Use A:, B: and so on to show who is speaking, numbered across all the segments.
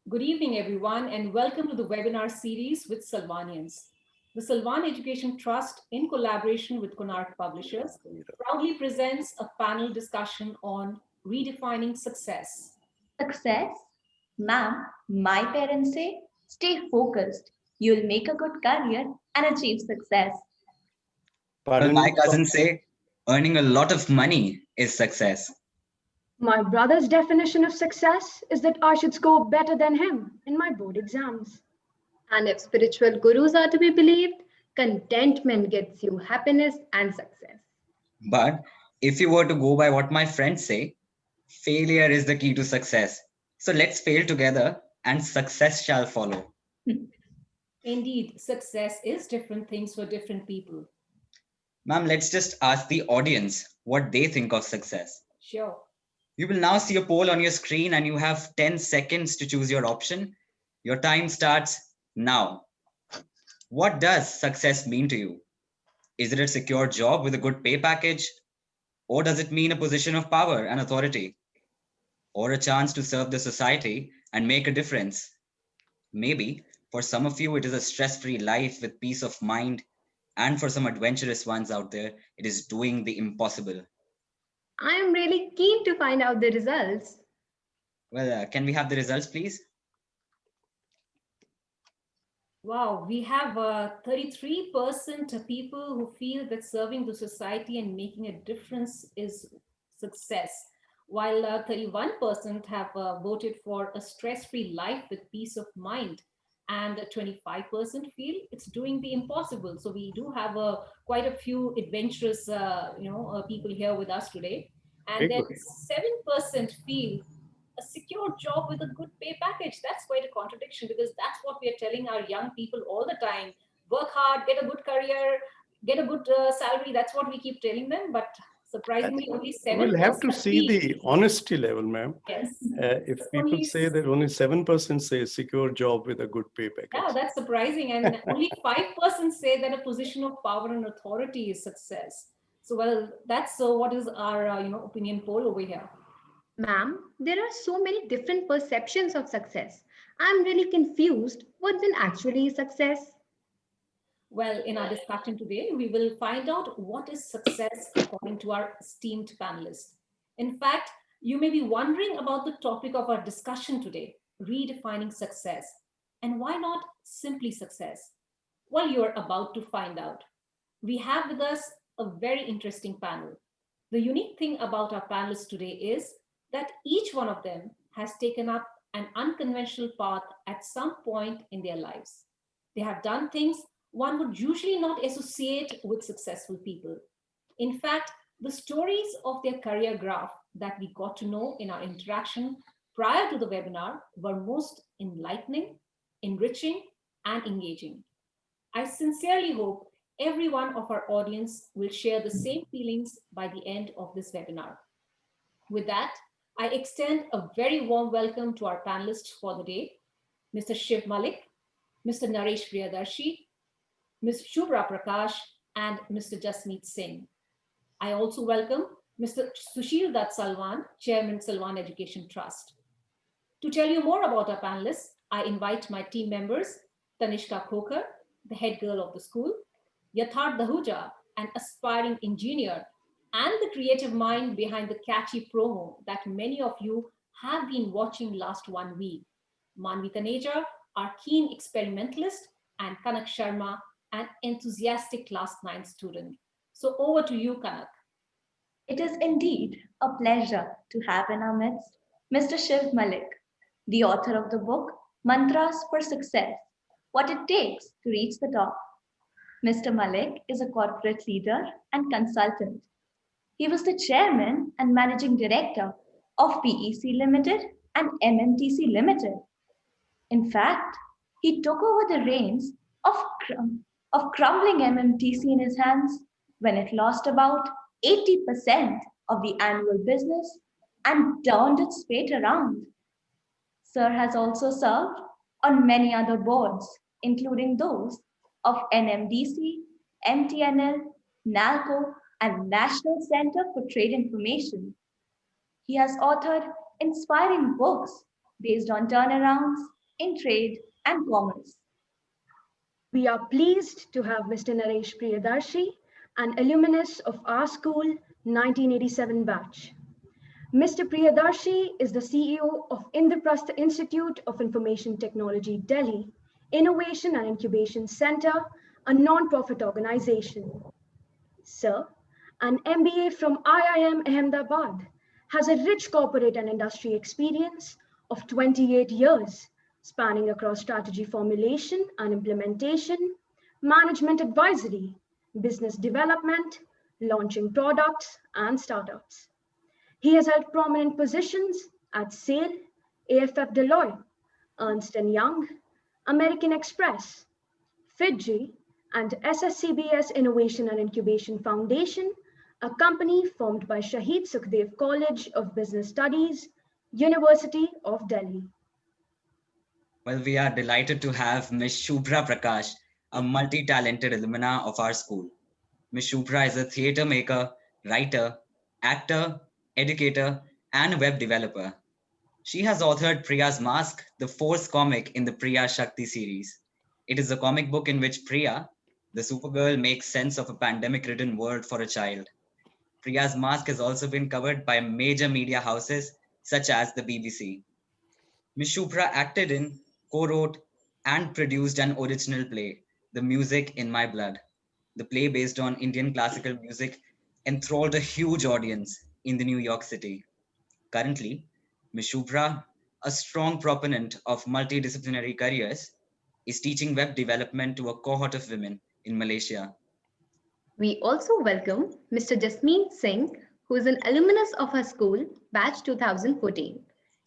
A: Good evening, everyone, and welcome to the webinar series with Salvanians. The Salvan Education Trust, in collaboration with Konark Publishers, proudly presents a panel discussion on redefining success.
B: Success? Ma'am, my parents say, stay focused. You'll make a good career and achieve success.
C: Well, my cousins say earning a lot of money is success.
D: My brother's definition of success is that I should score better than him in my board exams.
E: And if spiritual gurus are to be believed, contentment gets you happiness and success.
C: But if you were to go by what my friends say, failure is the key to success. So let's fail together and success shall follow.
A: Indeed, success is different things for different people.
C: Ma'am, let's just ask the audience what they think of success.
A: Sure.
C: You will now see a poll on your screen and you have 10 seconds to choose your option. Your time starts now. What does success mean to you? Is it a secure job with a good pay package? Or does it mean a position of power and authority? Or a chance to serve the society and make a difference? Maybe for some of you, it is a stress-free life with peace of mind. And for some adventurous ones out there, it is doing the impossible.
E: I am really keen to find out the results.
C: Well, can we have the results, please?
A: Wow, we have 33% of people who feel that serving the society and making a difference is success, while 31% have voted for a stress-free life with peace of mind, and 25% feel it's doing the impossible. So we do have quite a few adventurous, people here with us today. And then 7% feel a secure job with a good pay package. That's quite a contradiction, because that's what we are telling our young people all the time. Work hard, get a good career, get a good salary. That's what we keep telling them. But surprisingly, only 7%.
F: We'll have to see the honesty level, ma'am.
A: Yes.
F: If people say that only 7% say secure job with a good pay package.
A: Yeah, that's surprising. And only 5% say that a position of power and authority is success. So, well, that's what is our opinion poll over here.
E: Ma'am, there are so many different perceptions of success. I'm really confused. What then actually is success?
A: Well, in our discussion today, we will find out what is success according to our esteemed panelists. In fact, you may be wondering about the topic of our discussion today, redefining success. And why not simply success? Well, you're about to find out. We have with us a very interesting panel. The unique thing about our panelists today is that each one of them has taken up an unconventional path at some point in their lives. They have done things one would usually not associate with successful people. In fact, the stories of their career graph that we got to know in our interaction prior to the webinar were most enlightening, enriching, and engaging. I sincerely hope every one of our audience will share the same feelings by the end of this webinar. With that, I extend a very warm welcome to our panelists for the day, Mr. Shiv Malik, Mr. Naresh Priyadarshi, Ms. Shubhra Prakash, and Mr. Jasmeet Singh. I also welcome Mr. Sushil Dutt Salwan, Chairman, Salwan Education Trust. To tell you more about our panelists, I invite my team members, Tanishka Khokar, the head girl of the school, Yatharth Dahuja, an aspiring engineer, and the creative mind behind the catchy promo that many of you have been watching last 1 week. Manvi Taneja, our keen experimentalist, and Kanak Sharma, an enthusiastic class 9 student. So over to you, Kanak.
B: It is indeed a pleasure to have in our midst Mr. Shiv Malik, the author of the book Mantras for Success, What It Takes to Reach the Top. Mr. Malik is a corporate leader and consultant. He was the chairman and managing director of PEC Limited and MMTC Limited. In fact, he took over the reins of crumbling MMTC in his hands when it lost about 80% of the annual business and turned its fate around. Sir has also served on many other boards, including those of NMDC, MTNL, NALCO, and National Center for Trade Information. He has authored inspiring books based on turnarounds in trade and commerce.
D: We are pleased to have Mr. Naresh Priyadarshi, an alumnus of our school 1987 batch. Mr. Priyadarshi is the CEO of Indraprastha Institute of Information Technology, Delhi, Innovation and Incubation Center, a non-profit organization. Sir, an MBA from IIM Ahmedabad, has a rich corporate and industry experience of 28 years, spanning across strategy formulation and implementation, management advisory, business development, launching products, and startups. He has held prominent positions at SAIL, AFF Deloitte, Ernst& Young, American Express, Fiji, and SSCBS Innovation and Incubation Foundation, a company formed by Shahid Sukhdev College of Business Studies, University of Delhi.
C: Well, we are delighted to have Ms. Shubhra Prakash, a multi-talented alumna of our school. Ms. Shubhra is a theatre maker, writer, actor, educator, and web developer. She has authored Priya's Mask, the fourth comic in the Priya Shakti series. It is a comic book in which Priya, the Supergirl, makes sense of a pandemic-ridden world for a child. Priya's Mask has also been covered by major media houses such as the BBC. Ms. Shubhra acted in, co-wrote, and produced an original play, The Music in My Blood. The play, based on Indian classical music, enthralled a huge audience in the New York City. Currently, Ms. Shubhra, a strong proponent of multidisciplinary careers, is teaching web development to a cohort of women in Malaysia.
E: We also welcome Mr. Jasmeet Singh, who is an alumnus of our school, batch 2014.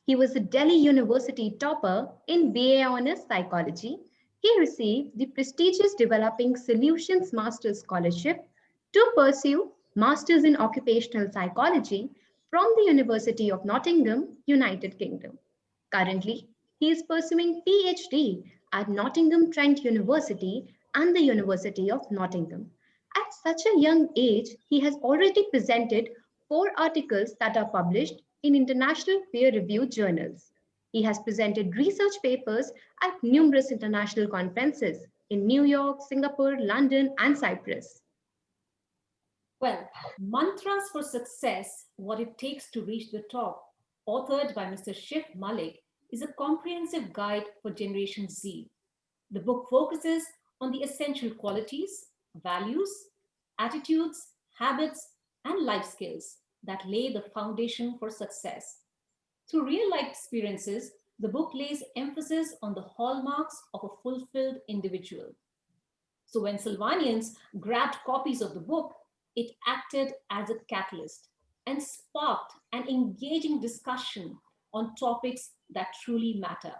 E: He was a Delhi University topper in BA Honours Psychology. He received the prestigious Developing Solutions Master's Scholarship to pursue Masters in Occupational Psychology from the University of Nottingham, United Kingdom. Currently, he is pursuing PhD at Nottingham Trent University and the University of Nottingham. At such a young age, he has already presented 4 articles that are published in international peer-reviewed journals. He has presented research papers at numerous international conferences in New York, Singapore, London, and Cyprus.
A: Well, Mantras for Success, What It Takes to Reach the Top, authored by Mr. Shiv Malik, is a comprehensive guide for Generation Z. The book focuses on the essential qualities, values, attitudes, habits, and life skills that lay the foundation for success. Through real life experiences, the book lays emphasis on the hallmarks of a fulfilled individual. So when Sylvanians grabbed copies of the book, it acted as a catalyst and sparked an engaging discussion on topics that truly matter.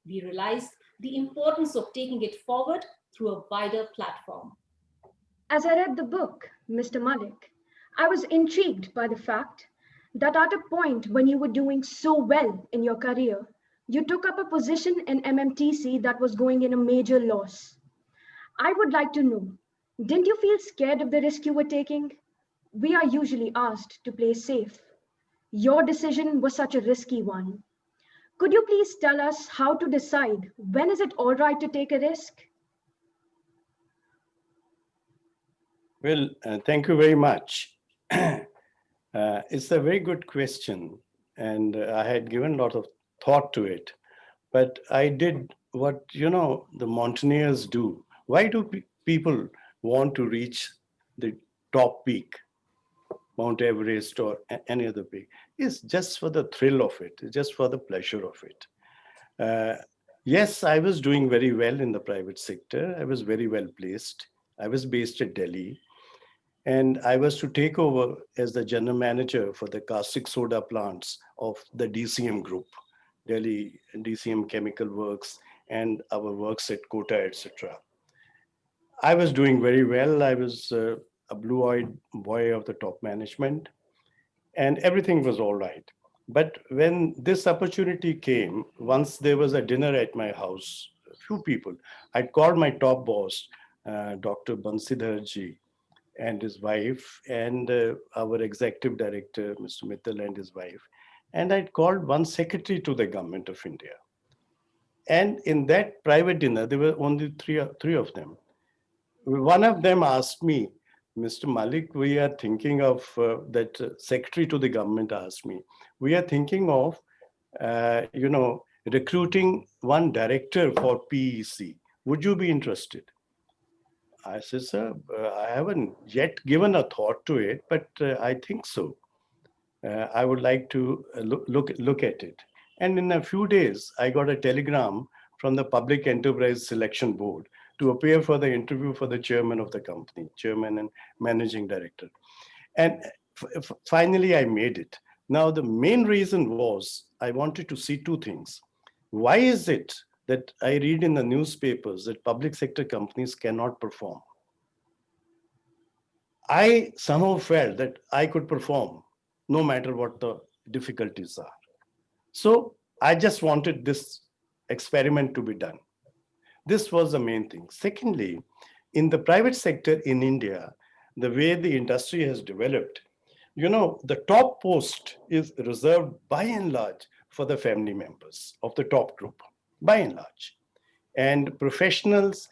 A: We realized the importance of taking it forward through a wider platform.
D: As I read the book, Mr. Malik, I was intrigued by the fact that at a point when you were doing so well in your career, you took up a position in MMTC that was going in a major loss. I would like to know, didn't you feel scared of the risk you were taking? We are usually asked to play safe. Your decision was such a risky one. Could you please tell us how to decide when is it all right to take a risk?
F: Well, thank you very much. It's a very good question, and I had given a lot of thought to it. But I did what the mountaineers do. Why do people want to reach the top peak, Mount Everest or any other peak? It's just for the thrill of it, just for the pleasure of it. Yes, I was doing very well in the private sector. I was very well placed. I was based at Delhi. And I was to take over as the general manager for the caustic soda plants of the DCM group, Delhi DCM Chemical Works, and our works at Kota, etc. I was doing very well. I was a blue-eyed boy of the top management, and everything was all right. But when this opportunity came, once there was a dinner at my house, a few people, I called my top boss, Dr. Bansidharji, and his wife, and our executive director, Mr. Mittal, and his wife. And I'd called one secretary to the government of India. And in that private dinner, there were only three of them. One of them asked me, Mr. Malik, we are thinking of, that secretary to the government asked me, we are thinking of, recruiting one director for PEC. Would you be interested? I said, sir, I haven't yet given a thought to it, but I think so. I would like to look at it. And in a few days, I got a telegram from the Public Enterprise Selection Board to appear for the interview for the chairman of the company, chairman and managing director. And finally, I made it. Now, the main reason was I wanted to see two things. Why is it that I read in the newspapers that public sector companies cannot perform? I somehow felt that I could perform no matter what the difficulties are. So I just wanted this experiment to be done. This was the main thing. Secondly, in the private sector in India, the way the industry has developed, the top post is reserved by and large for the family members of the top group, by and large. And professionals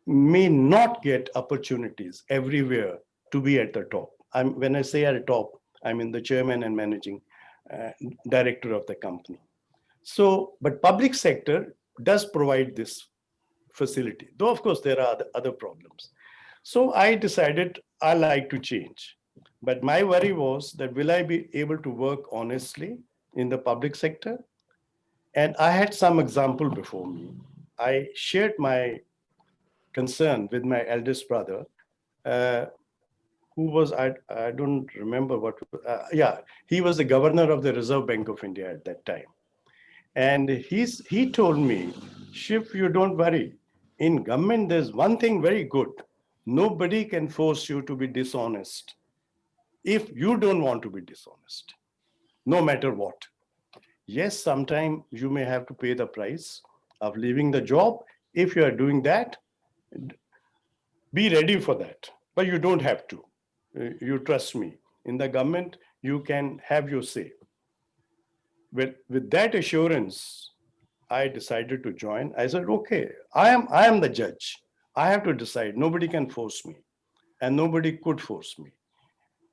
F: may not get opportunities everywhere to be at the top. When I say at the top, I mean the chairman and managing director of the company. So, but public sector does provide this facility, though of course there are other problems. So I decided I like to change. But my worry was that will I be able to work honestly in the public sector? And I had some example before me. I shared my concern with my eldest brother, uh, who was, I don't remember what, he was the governor of the Reserve Bank of India at that time. And he told me, Shiv, you don't worry. In government, there's one thing very good. Nobody can force you to be dishonest if you don't want to be dishonest, no matter what. Yes, sometimes you may have to pay the price of leaving the job. If you are doing that, be ready for that. But you don't have to. You trust me. In the government, you can have your say. With that assurance, I decided to join. I said, okay, I am the judge. I have to decide. Nobody can force me, and nobody could force me.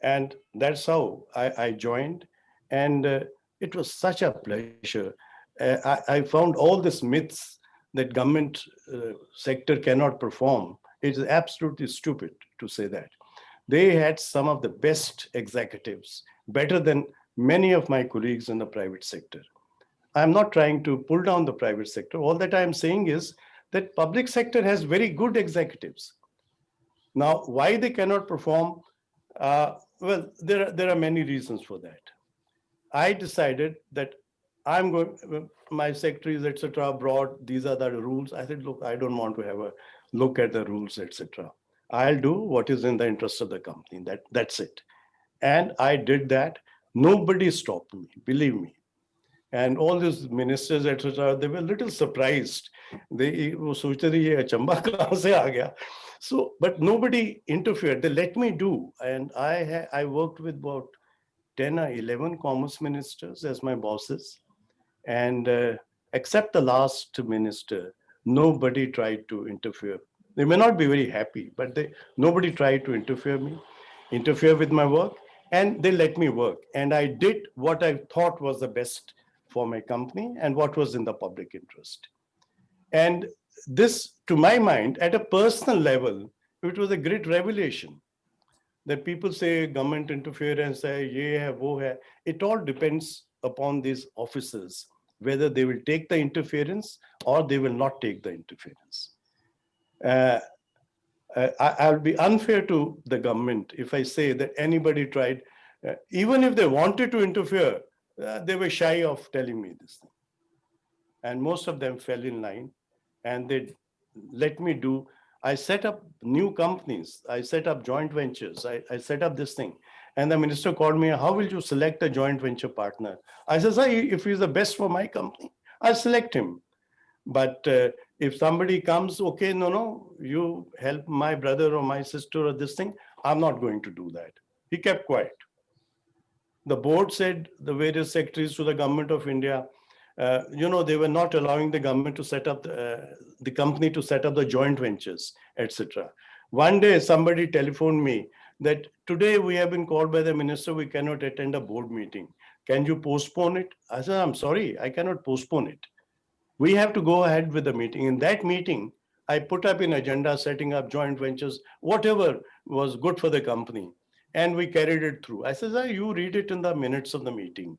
F: And that's how I joined. And it was such a pleasure. I found all these myths that government sector cannot perform. It is absolutely stupid to say that. They had some of the best executives, better than many of my colleagues in the private sector. I'm not trying to pull down the private sector. All that I'm saying is that public sector has very good executives. Now, why they cannot perform? Well, there are many reasons for that. I decided that I'm going, my secretaries, etc., brought these are the rules. I said, look, I don't want to have a look at the rules, etc. I'll do what is in the interest of the company. That's it. And I did that. Nobody stopped me, believe me. And all these ministers, etc., they were a little surprised. They वो सोचते थे ये अचंबा कहाँ से आ गया. So, but nobody interfered. They let me do. And I worked with about 10 or 11 commerce ministers as my bosses. And except the last minister, nobody tried to interfere. They may not be very happy, but nobody tried to interfere with my work, and they let me work. And I did what I thought was the best for my company and what was in the public interest. And this, to my mind, at a personal level, it was a great revelation that people say government interference, ye hai, wo hai. It all depends upon these officers, whether they will take the interference or they will not take the interference. I'll be unfair to the government if I say that anybody tried, even if they wanted to interfere, they were shy of telling me this thing. And most of them fell in line and they let me do. I set up new companies. I set up joint ventures. I set up this thing. And the minister called me, how will you select a joint venture partner? I said, sir, if he's the best for my company, I'll select him. But if somebody comes, okay, no, you help my brother or my sister or this thing, I'm not going to do that. He kept quiet. The board said, the various secretaries to the government of India, they were not allowing the government to set up the company to set up the joint ventures, etc. One day, somebody telephoned me that today we have been called by the minister, we cannot attend a board meeting. Can you postpone it? I said, I'm sorry, I cannot postpone it. We have to go ahead with the meeting. In that meeting, I put up an agenda setting up joint ventures, whatever was good for the company. And we carried it through. I said, you read it in the minutes of the meeting.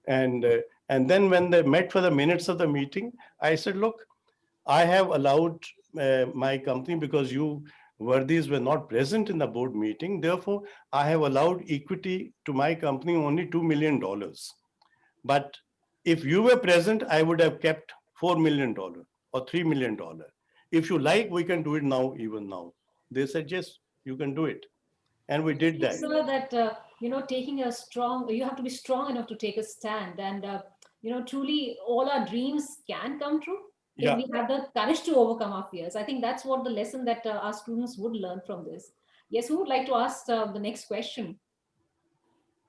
F: And, uh, and then when they met for the minutes of the meeting, I said, look, I have allowed my company because you worthies were not present in the board meeting. Therefore, I have allowed equity to my company only $2 million. But if you were present, I would have kept $4 million or $3 million. If you like, we can do it now, even now. They said, yes, you can do it. And we
A: I
F: did
A: think,
F: that.
A: sir, that taking a strong, you have to be strong enough to take a stand, and truly, all our dreams can come true if
F: Yeah.
A: we have the courage to overcome our fears. I think that's what the lesson that our students would learn from this. Yes, who would like to ask the next question?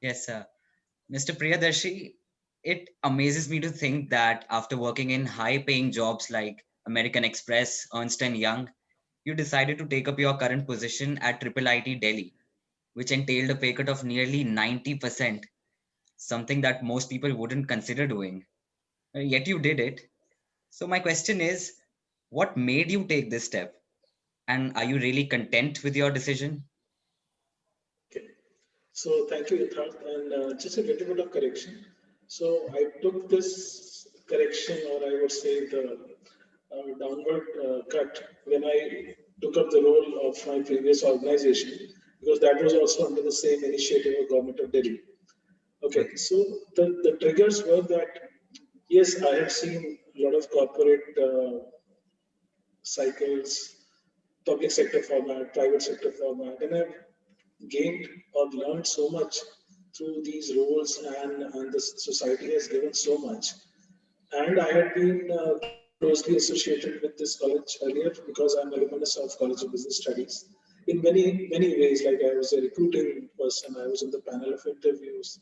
C: Yes, sir. Mr. Priyadarshi, it amazes me to think that after working in high-paying jobs like American Express, Ernst& Young, you decided to take up your current position at Triple IT Delhi, which entailed a pay cut of nearly 90%, something that most people wouldn't consider doing. Yet you did it. So my question is, what made you take this step? And are you really content with your decision?
G: Okay. So thank you, Yatharth. And just a little bit of correction. So I took this correction, or I would say the downward cut, when I took up the role of my previous organization, because that was also under the same initiative of Government of Delhi. Okay,
C: Okay.
G: so the triggers were that, yes, I had seen a lot of corporate cycles, public sector format, private sector format, and I've gained or learned so much through these roles, and the society has given so much. And I had been closely associated with this college earlier because I'm alumnus of College of Business Studies in many ways. Like I was a recruiting person, I was in the panel of interviews,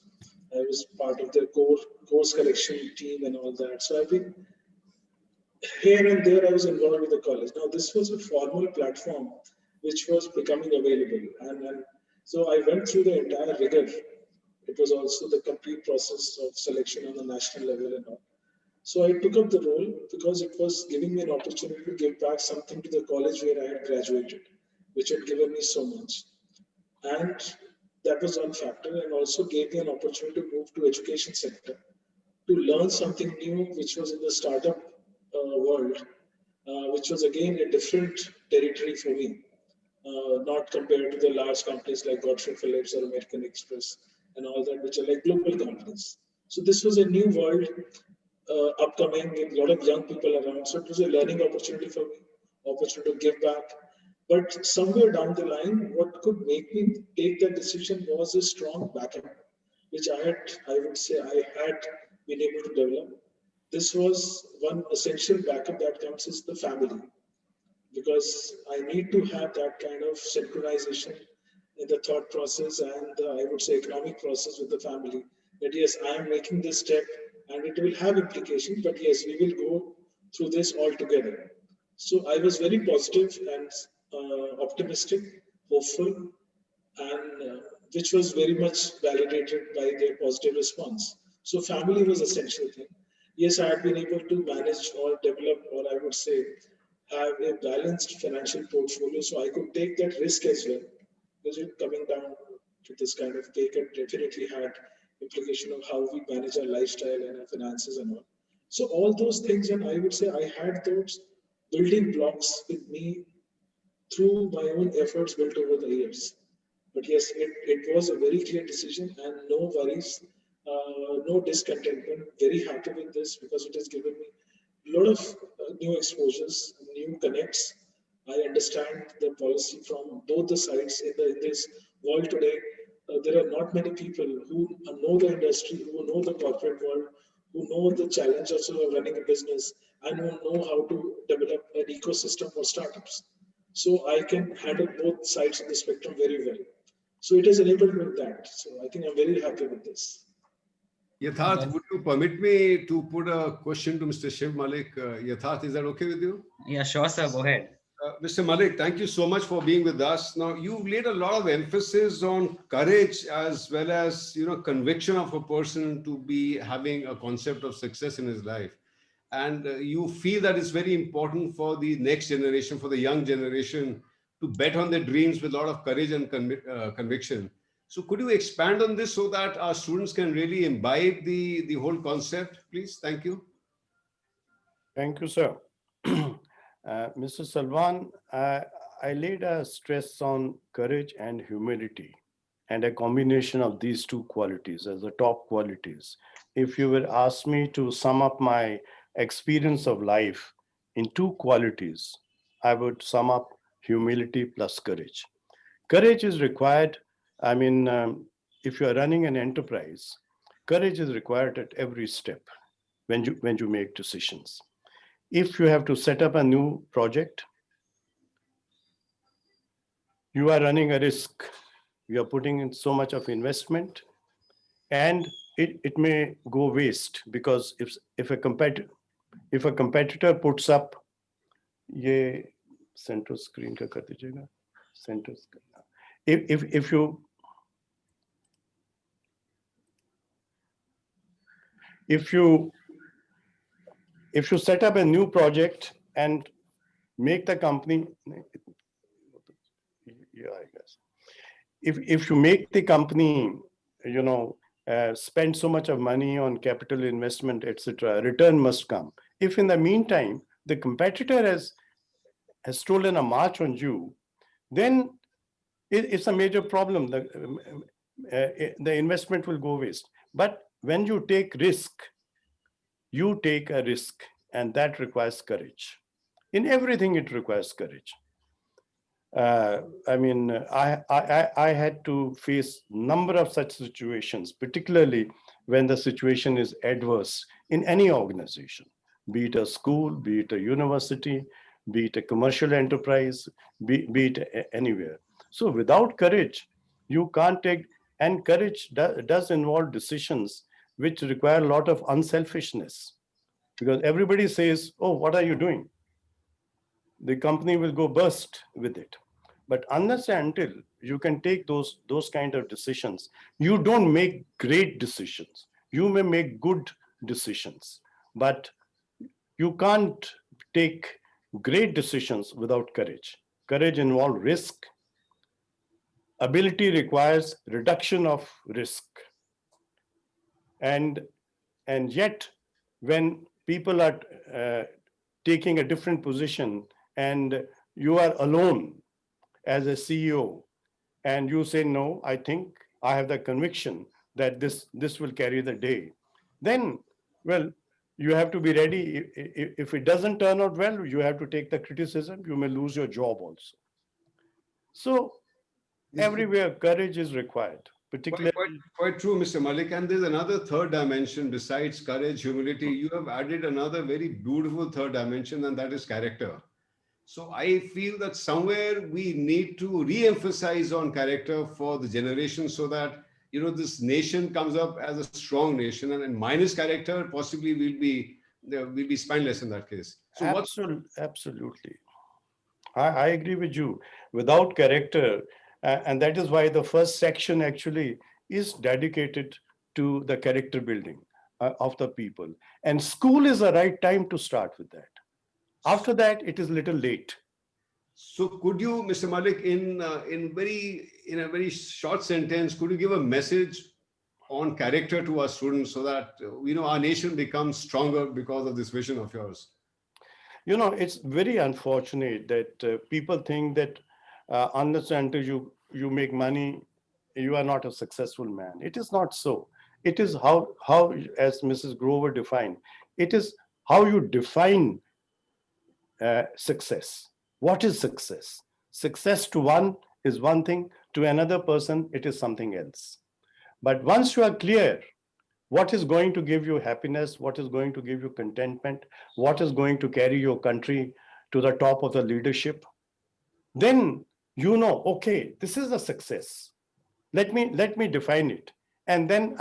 G: I was part of their course correction team and all that. So I've been here and there. I was involved with the college. Now this was a formal platform which was becoming available, and so I went through the entire rigor. It was also the complete process of selection on the national level and all. So I took up the role because it was giving me an opportunity to give back something to the college where I had graduated, which had given me so much. And that was one factor, and also gave me an opportunity to move to education sector to learn something new, which was in the startup world, which was again a different territory for me, not compared to the large companies like Godfrey Phillips or American Express and all that, which are like global companies. So this was a new world upcoming with a lot of young people around. So it was a learning opportunity for me, opportunity to give back. But somewhere down the line, what could make me take that decision was a strong backup, which I would say, I had been able to develop. This was one essential backup that comes is the family, because I need to have that kind of synchronization in the thought process and the, I would say, economic process with the family. That yes, I am making this step and it will have implications, but yes, we will go through this all together. So I was very positive and optimistic, hopeful, and which was very much validated by their positive response. So family was essential thing. Yes, I had been able to manage or develop, or I would say, have a balanced financial portfolio, so I could take that risk as well. Because it coming down to this kind of pay cut definitely had implication of how we manage our lifestyle and our finances and all. So all those things, and I would say I had those building blocks with me through my own efforts built over the years. But yes, it was a very clear decision and no worries, no discontentment. Very happy with this because it has given me a lot of new exposures, new connects. I understand the policy from both the sides in this world today. There are not many people who know the industry, who know the corporate world, who know the challenges of running a business, and who know how to develop an ecosystem for startups. So I can handle both sides of the spectrum very well. So it has enabled me with that. So I think I'm very happy with this.
H: Yatharth, would you permit me to put a question to Mr. Shiv Malik? Yatharth, is that okay with you?
C: Yeah, sure, sir. Go ahead.
H: Mr. Malik, thank you so much for being with us. Now, you've laid a lot of emphasis on courage as well as, conviction of a person to be having a concept of success in his life. And you feel that it's very important for the next generation, for the young generation, to bet on their dreams with a lot of courage and conviction. So could you expand on this so that our students can really imbibe the whole concept, please? Thank you.
F: Thank you, sir. Mr. Salwan, I laid a stress on courage and humility, and a combination of these two qualities as the top qualities. If you were asked me to sum up my experience of life in two qualities, I would sum up humility plus courage. Courage is required. I mean, if you are running an enterprise, courage is required at every step when you make decisions. If you have to set up a new project, you are running a risk. You are putting in so much of investment, and it may go waste, because if a competitor puts up, ये center screen का कर दीजिएगा, center screen. If you set up a new project and make the company, yeah, I guess, if you make the company, spend so much of money on capital investment, etc., return must come. If in the meantime the competitor has stolen a march on you, then it's a major problem. The investment will go waste. But when you take risk, you take a risk, and that requires courage. In everything, it requires courage. I had to face number of such situations, particularly when the situation is adverse in any organization, be it a school, be it a university, be it a commercial enterprise, be it anywhere. So without courage, you can't take, and courage does involve decisions which require a lot of unselfishness, because everybody says, oh, what are you doing? The company will go burst with it. But unless and until you can take those kind of decisions, you don't make great decisions. You may make good decisions, but you can't take great decisions without courage. Courage involves risk. Ability requires reduction of risk. And yet, when people are taking a different position and you are alone as a CEO, and you say, no, I think I have the conviction that this will carry the day, then, well, you have to be ready. If it doesn't turn out well, you have to take the criticism. You may lose your job also. So everywhere, courage is required, particularly.
H: Quite true, Mr. Malik. And there's another third dimension besides courage, humility. You have added another very beautiful third dimension, and that is character. So I feel that somewhere we need to re-emphasize on character for the generation, so that this nation comes up as a strong nation, and minus character possibly will be spineless in that case. So
F: Absolutely. I agree with you. Without character, and that is why the first section actually is dedicated to the character building of the people. And school is the right time to start with that. After that, it is a little late.
H: So could you, Mr. Malik, in a very short sentence, could you give a message on character to our students so that our nation becomes stronger because of this vision of yours?
F: It's very unfortunate that people think that unless and until you make money, you are not a successful man. It is not so. It is how, as Mrs. Grover defined, it is how you define success. What is success? Success to one is one thing, to another person, it is something else. But once you are clear what is going to give you happiness, what is going to give you contentment, what is going to carry your country to the top of the leadership, then okay, this is a success. Let me define it. And then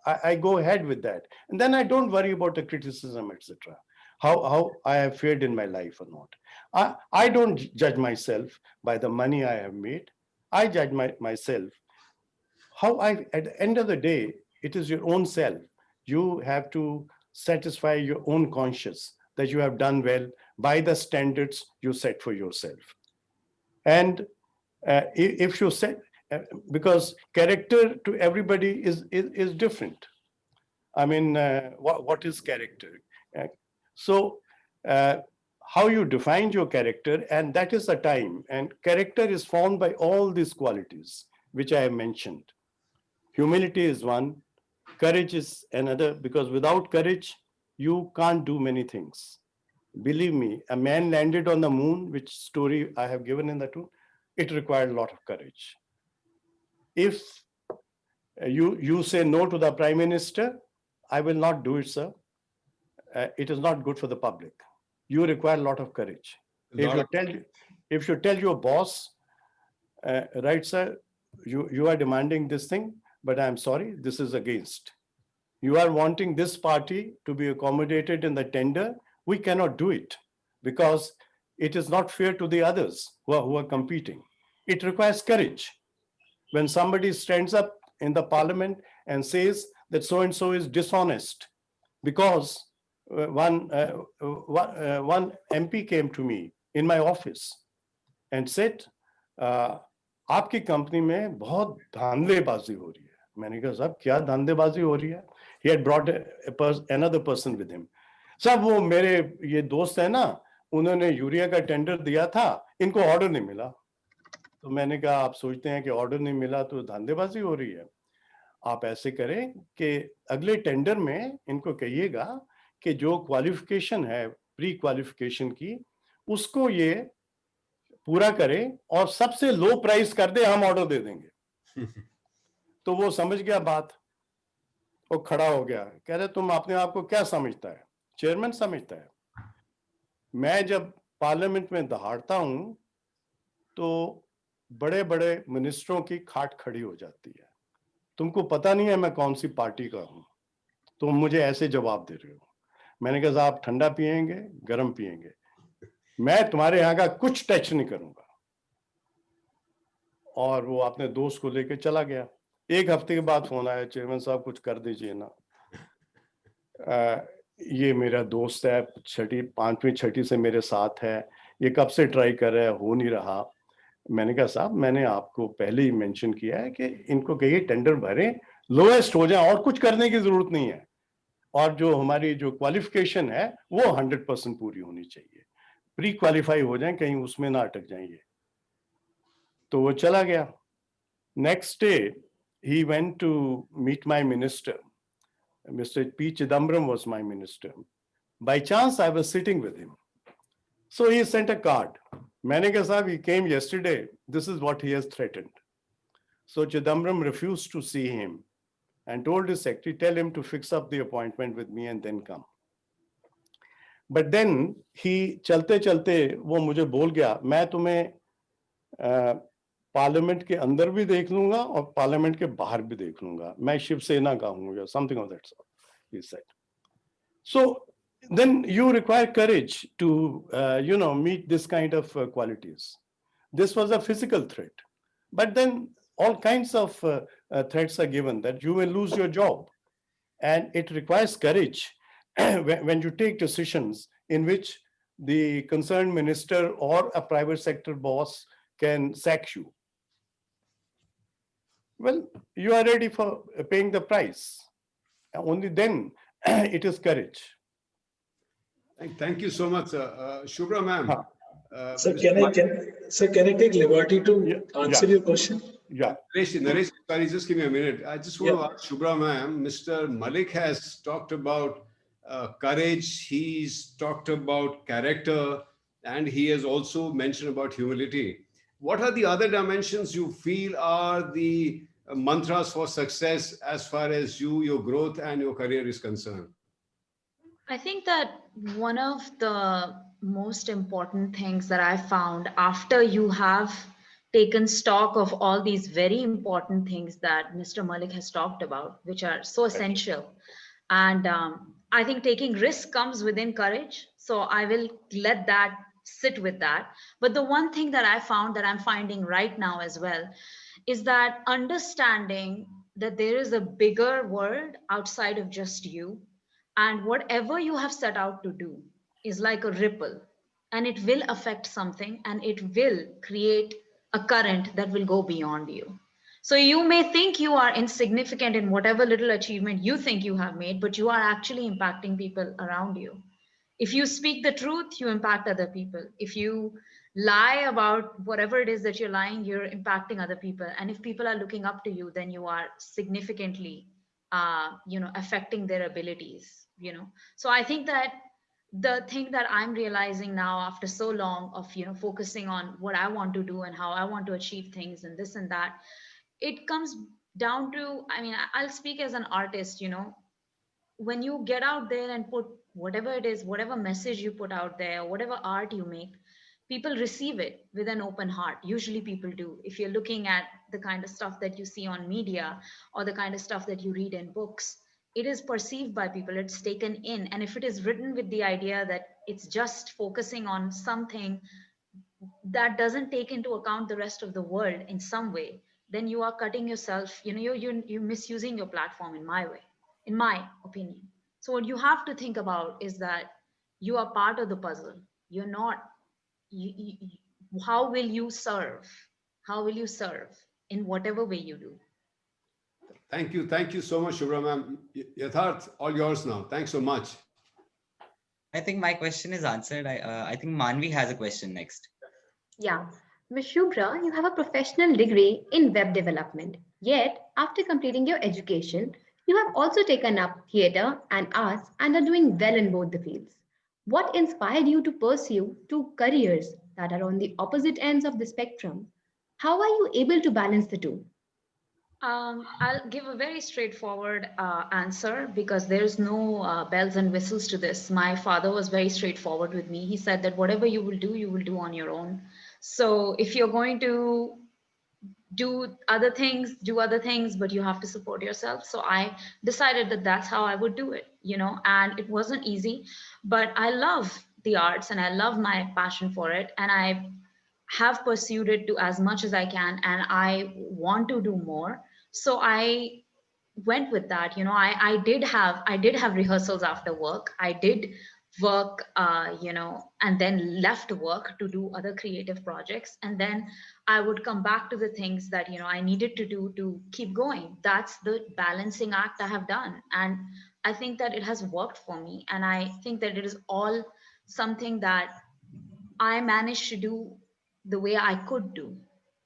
F: I go ahead with that. And then I don't worry about the criticism, etc. How I have fared in my life or not. I don't judge myself by the money I have made. I judge myself how at the end of the day, it is your own self. You have to satisfy your own conscience that you have done well by the standards you set for yourself. And if you set, because character to everybody is different. I mean, what is character? Uh, so, how you define your character, and that is the time. And character is formed by all these qualities, which I have mentioned. Humility is one, courage is another, because without courage, you can't do many things. Believe me, a man landed on the moon, which story I have given in the two, it required a lot of courage. If you say no to the prime minister, I will not do it, sir. It is not good for the public. You require a lot of courage. If you tell your boss, right, sir, you are demanding this thing, but I'm sorry, this is against. You are wanting this party to be accommodated in the tender. We cannot do it because it is not fair to the others who are competing. It requires courage. When somebody stands up in the parliament and says that so-and-so is dishonest, because one MP came to me in my office and said, आपकी company में बहुत धांधलेबाजी हो रही है. मैंने कहा साहब क्या धांधलेबाजी हो रही है? He had brought another person with him. सब वो मेरे ये दोस्त है ना, उन्होंने यूरिया का टेंडर दिया था, इनको ऑर्डर नहीं मिला. तो मैंने कहा आप सोचते हैं कि ऑर्डर नहीं मिला तो धांधलेबाजी हो रही है. आप ऐसे करें कि अगले टेंडर में इनको कहिएगा कि जो क्वालिफिकेशन है प्री क्वालिफिकेशन की उसको ये पूरा करें और सबसे लो प्राइस कर दे, हम ऑर्डर दे देंगे. तो वो समझ गया बात, वो खड़ा हो गया, कह रहे तुम अपने आप को क्या समझता है? चेयरमैन समझता है. मैं जब पार्लियामेंट में दहाड़ता हूं तो बड़े बड़े मिनिस्टरों की खाट खड़ी हो जाती है. तुमको पता नहीं है मैं कौन सी पार्टी का हूं, तुम मुझे ऐसे जवाब दे रहे हो. मैंने कहा आप ठंडा पिएंगे, गर्म पिएंगे, मैं तुम्हारे यहाँ का कुछ टच नहीं करूंगा. और वो अपने दोस्त को लेकर चला गया. एक हफ्ते के बाद फोन आया, चेयरमैन साहब कुछ कर दीजिए ना. ये मेरा दोस्त है, पांचवी छठी से मेरे साथ है, ये कब से ट्राई कर रहा है, हो नहीं रहा. मैंने कहा साहब मैंने आपको पहले ही मेंशन किया है कि इनको कहिए टेंडर भरें, लोएस्ट हो जाए, और कुछ करने की जरूरत नहीं है. और जो हमारी जो क्वालिफिकेशन है वो 100% पूरी होनी चाहिए. प्री क्वालिफाई हो जाए, कहीं उसमें ना अटक जाएंगे. तो वो चला गया. Next day he went to meet my minister. Mr. P. Chidambaram was my minister. By chance, I was sitting with him. So he sent a card. मैंने कहा साहब, he came yesterday. This is what he has threatened. So Chidambaram refused to see him and told his secretary, tell him to fix up the appointment with me and then come. But then he चलते चलते वो मुझे बोल गया, मैं तुम्हें parliament के अंदर भी देख लूंगा और पार्लियामेंट के बाहर भी देख लूंगा, मैं शिवसेना का हूं, या something of that sort, he said. So then you require courage to meet this kind of qualities. This was a physical threat, but then all kinds of threats are given that you will lose your job, and it requires courage when you take decisions in which the concerned minister or a private sector boss can sack you. Well, you are ready for paying the price. Only then it is courage.
H: Thank you so much, Shubhra ma'am.
G: Sir, can I take liberty to answer your question?
F: Yeah.
H: Naresh, sorry, just give me a minute. I just want to ask Shubhra ma'am, Mr. Malik has talked about courage, he's talked about character, and he has also mentioned about humility. What are the other dimensions you feel are the mantras for success as far as your growth and your career is concerned?
I: I think that one of the most important things that I found after you have taken stock of all these very important things that Mr. Malik has talked about, which are so essential. And I think taking risk comes within courage. So I will let that sit with that. But the one thing that I found that I'm finding right now as well is that understanding that there is a bigger world outside of just you, and whatever you have set out to do is like a ripple, and it will affect something, and it will create a current that will go beyond you. So you may think you are insignificant in whatever little achievement you think you have made, but you are actually impacting people around you. If you speak the truth, you impact other people. If you lie about whatever it is that you're lying, you're impacting other people. And if people are looking up to you, then you are significantly, affecting their abilities. So I think that the thing that I'm realizing now after so long of focusing on what I want to do and how I want to achieve things and this and that, it comes down to, I mean, I'll speak as an artist. When you get out there and put whatever it is, whatever message you put out there, whatever art you make, people receive it with an open heart. Usually people do. If you're looking at the kind of stuff that you see on media or the kind of stuff that you read in books, it is perceived by people, it's taken in. And if it is written with the idea that it's just focusing on something that doesn't take into account the rest of the world in some way, then you are cutting yourself, you're misusing your platform, in my opinion. So what you have to think about is that you are part of the puzzle. You're not, how will you serve? How will you serve in whatever way you do?
H: Thank you. Thank you so much, Shubhra ma'am. Yatharth, all yours now. Thanks so much.
C: I think my question is answered. I think Manvi has a question next.
E: Yeah. Ms. Shubhra, you have a professional degree in web development. Yet, after completing your education, you have also taken up theatre and arts and are doing well in both the fields. What inspired you to pursue two careers that are on the opposite ends of the spectrum? How are you able to balance the two?
I: I'll give a very straightforward answer because there's no bells and whistles to this. My father was very straightforward with me. He said that whatever you will do on your own. So if you're going to do other things, but you have to support yourself. So I decided that that's how I would do it, and it wasn't easy, but I love the arts and I love my passion for it. And I have pursued it to as much as I can, and I want to do more. So I went with that. I did have rehearsals after work. I did work, and then left work to do other creative projects, and then I would come back to the things that I needed to do to keep going. That's the balancing act I have done, and I think that it has worked for me, and I think that it is all something that I managed to do the way I could do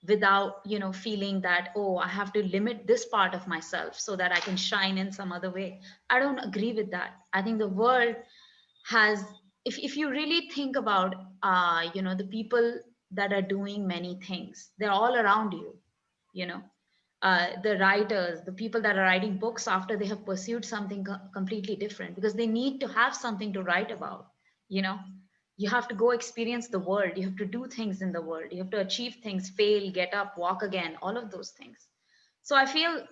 I: without, feeling that, oh, I have to limit this part of myself so that I can shine in some other way. I don't agree with that. I think the world has, if you really think about, the people that are doing many things, they're all around you, you know, the writers, the people that are writing books after they have pursued something completely different because they need to have something to write about, you know you have to go experience the world, you have to do things in the world, you have to achieve things, fail, get up, walk again, all of those things. So I feel,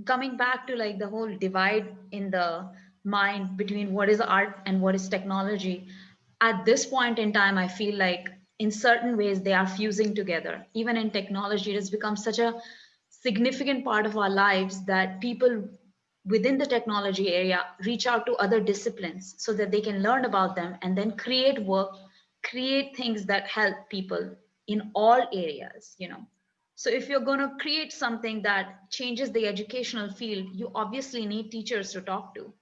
I: coming back to like the whole divide in the mind between what is art and what is technology, at this point in time I feel like in certain ways they are fusing together. Even in technology, it has become such a significant part of our lives that people within the technology area reach out to other disciplines so that they can learn about them and then create work, create things that help people in all areas. So if you're going to create something that changes the educational field, you obviously need teachers to talk to.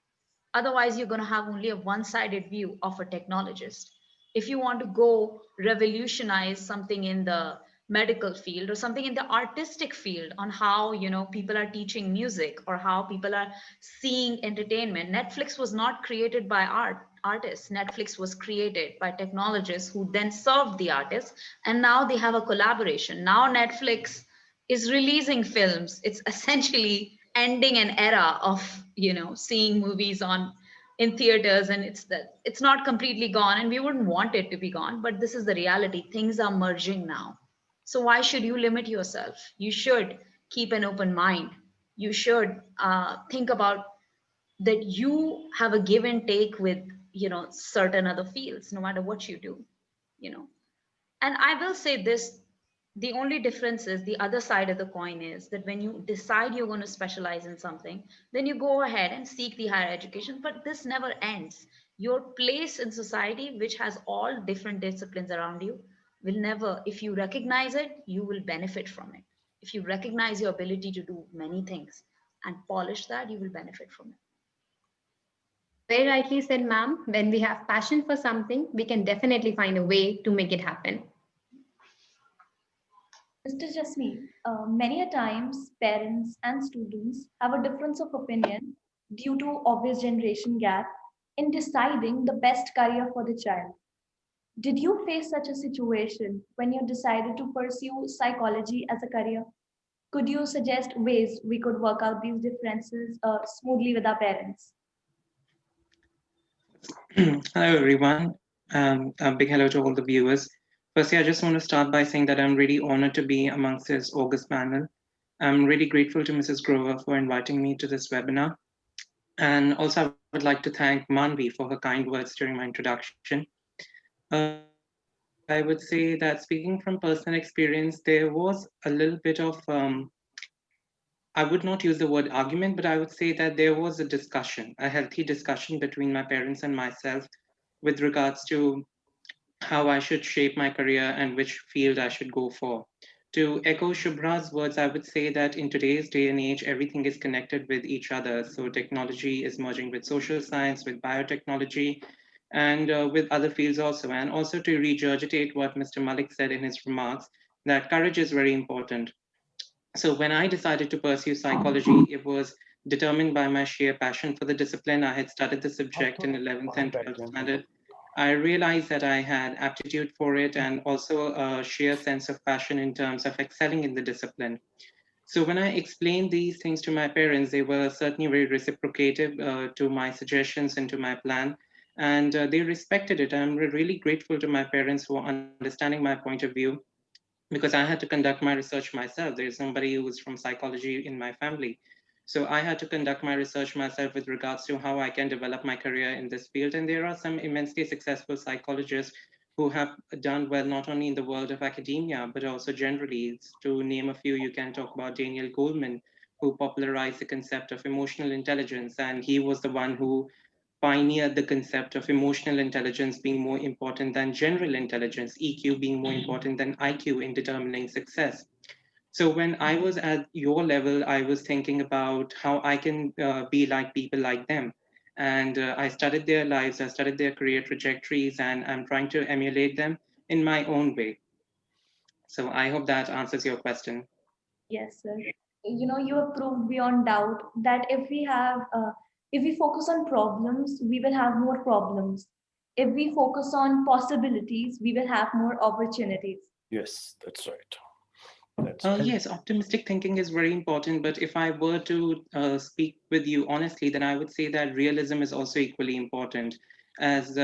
I: Otherwise, you're going to have only a one-sided view of a technologist. If you want to go revolutionize something in the medical field or something in the artistic field on how people are teaching music or how people are seeing entertainment, Netflix was not created by artists. Netflix was created by technologists who then served the artists, and now they have a collaboration. Now Netflix is releasing films. It's essentially ending an era of seeing movies on in theaters, and it's not completely gone, and we wouldn't want it to be gone, but this is the reality. Things are merging now. So why should you limit yourself? You should keep an open mind. You should think about that you have a give and take with, certain other fields, no matter what you do, you know. And I will say this, the only difference is the other side of the coin is that when you decide you're going to specialize in something, then you go ahead and seek the higher education, but this never ends. Your place in society, which has all different disciplines around you, will never, if you recognize it, you will benefit from it. If you recognize your ability to do many things and polish that, you will benefit from it.
E: Very rightly said, ma'am. When we have passion for something, we can definitely find a way to make it happen.
B: Mr. Jasmeet, many a times parents and students have a difference of opinion due to obvious generation gap in deciding the best career for the child. Did you face such a situation when you decided to pursue psychology as a career? Could you suggest ways we could work out these differences smoothly with our parents?
J: Hello, everyone. A big hello to all the viewers. Firstly, I just want to start by saying that I'm really honored to be amongst this August panel. I'm really grateful to Mrs. Grover for inviting me to this webinar. And also, I would like to thank Manvi for her kind words during my introduction. I would say that speaking from personal experience, there was a little bit of I would not use the word argument, but I would say that there was a discussion, a healthy discussion between my parents and myself with regards to how I should shape my career and which field I should go for. To echo Shubhra's words, I would say that in today's day and age, everything is connected with each other. So technology is merging with social science, with biotechnology, and with other fields also. And also to regurgitate what Mr. Malik said in his remarks, that courage is very important. So when I decided to pursue psychology, it was determined by my sheer passion for the discipline. I had studied the subject in 11th and 12th standard. I realized that I had aptitude for it and also a sheer sense of passion in terms of excelling in the discipline. So when I explained these things to my parents, they were certainly very reciprocative to my suggestions and to my plan. And they respected it. I'm really grateful to my parents for understanding my point of view because I had to conduct my research myself. There's somebody who was from psychology in my family. So I had to conduct my research myself with regards to how I can develop my career in this field. And there are some immensely successful psychologists who have done well, not only in the world of academia, but also generally. To name a few, you can talk about Daniel Goleman, who popularized the concept of emotional intelligence. And he was the one who pioneered the concept of emotional intelligence being more important than general intelligence, EQ being more important than IQ in determining success. So when I was at your level, I was thinking about how I can be like people like them. And I studied their lives, I studied their career trajectories, and I'm trying to emulate them in my own way. So I hope that answers your question.
B: Yes, sir. You know, you have proved beyond doubt that if we focus on problems, we will have more problems. If we focus on possibilities, we will have more opportunities.
F: Yes, that's right.
J: Yes, optimistic thinking is very important. But if I were to speak with you honestly, then I would say that realism is also equally important. As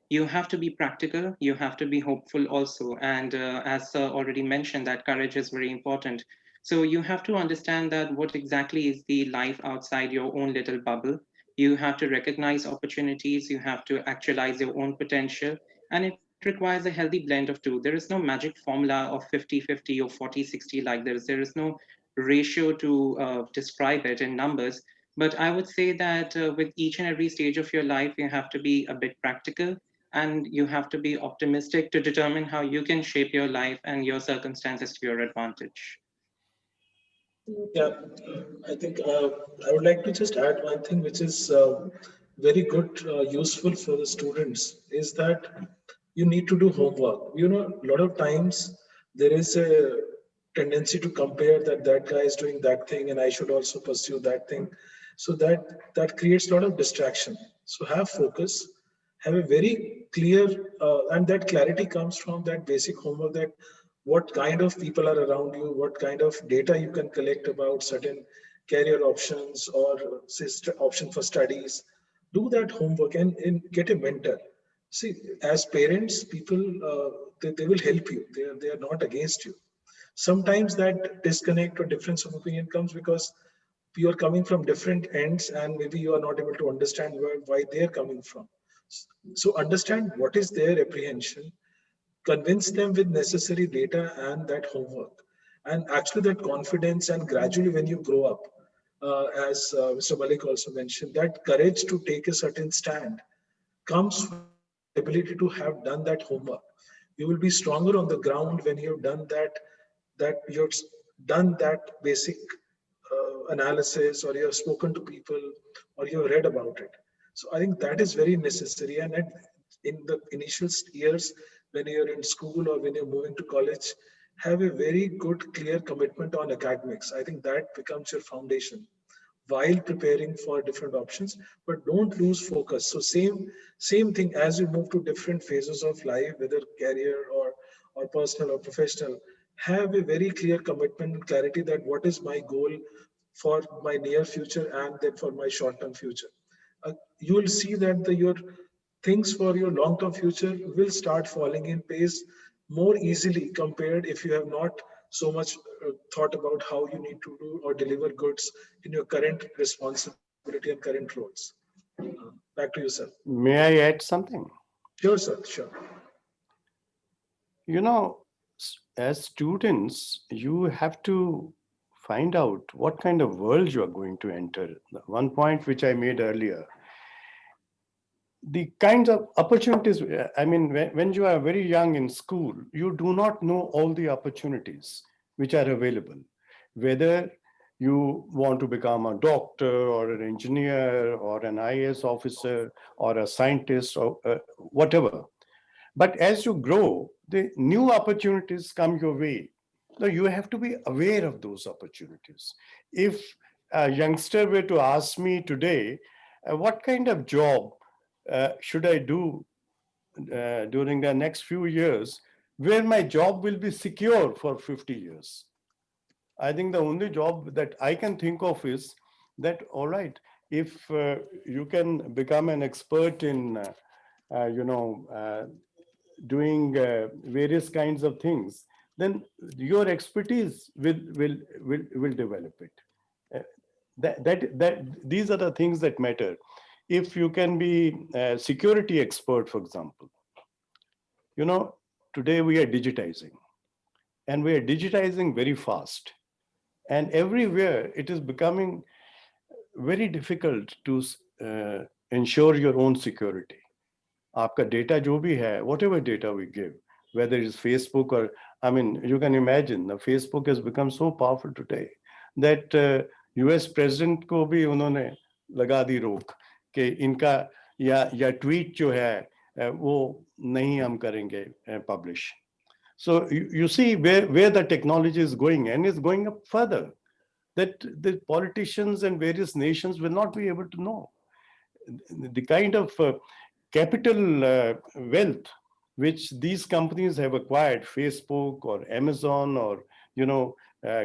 J: you have to be practical, you have to be hopeful also. And as Sir already mentioned, that courage is very important. So you have to understand that what exactly is the life outside your own little bubble. You have to recognize opportunities, you have to actualize your own potential. And it requires a healthy blend of two. There is no magic formula of 50-50 or 40-60 like this. There is no ratio to describe it in numbers. But I would say that with each and every stage of your life, you have to be a bit practical and you have to be optimistic to determine how you can shape your life and your circumstances to your advantage.
G: Yeah, I think I would like to just add one thing which is very good, useful for the students is that you need to do homework. You know, a lot of times there is a tendency to compare that that guy is doing that thing and I should also pursue that thing. So that creates a lot of distraction. So have focus, have a very clear, and that clarity comes from that basic homework that what kind of people are around you, what kind of data you can collect about certain career options or option for studies. Do that homework and get a mentor. See, as parents, people they will help you. They are not against you. Sometimes that disconnect or difference of opinion comes because you are coming from different ends and maybe you are not able to understand why they're coming from. So understand what is their apprehension, convince them with necessary data and that homework. And actually that confidence, and gradually when you grow up, as Mr. Malik also mentioned, that courage to take a certain stand comes from your ability to have done that homework. You will be stronger on the ground when you've done that you've done that basic analysis, or you have spoken to people, or you have read about it. So I think that is very necessary. And in the initial years, when you're in school or when you're moving to college, have a very good clear commitment on academics. I think that becomes your foundation while preparing for different options, but don't lose focus. So same thing as you move to different phases of life, whether career or personal or professional, have a very clear commitment and clarity that what is my goal for my near future and then for my short term future. You will see that your things for your long term future will start falling in place more easily compared if you have not so much thought about how you need to do or deliver goods in your current responsibility and current roles. Back to you, sir.
F: May I add something?
G: Sure, sir. Sure.
F: You know, as students, you have to find out what kind of world you are going to enter. One point which I made earlier, the kinds of opportunities, I mean, when you are very young in school, you do not know all the opportunities which are available. Whether you want to become a doctor or an engineer or an IAS officer or a scientist or whatever. But as you grow, the new opportunities come your way. So you have to be aware of those opportunities. If a youngster were to ask me today, what kind of job should I do during the next few years, where my job will be secure for 50 years? I think the only job that I can think of is that, all right, if you can become an expert in, doing various kinds of things, then your expertise will develop it. These are the things that matter. If you can be a security expert, for example, today we are digitizing, and we are digitizing very fast. And everywhere it is becoming very difficult to ensure your own security. आपका data जो भी है, whatever data we give, whether it's Facebook or, I mean, you can imagine, the Facebook has become so powerful today that US president को भी उन्होंने लगा दी रोक कि इनका या tweet जो है वो नहीं हम करेंगे publish. So you see where the technology is going, and it's going up further, that the politicians and various nations will not be able to know the kind of capital wealth which these companies have acquired, Facebook or Amazon or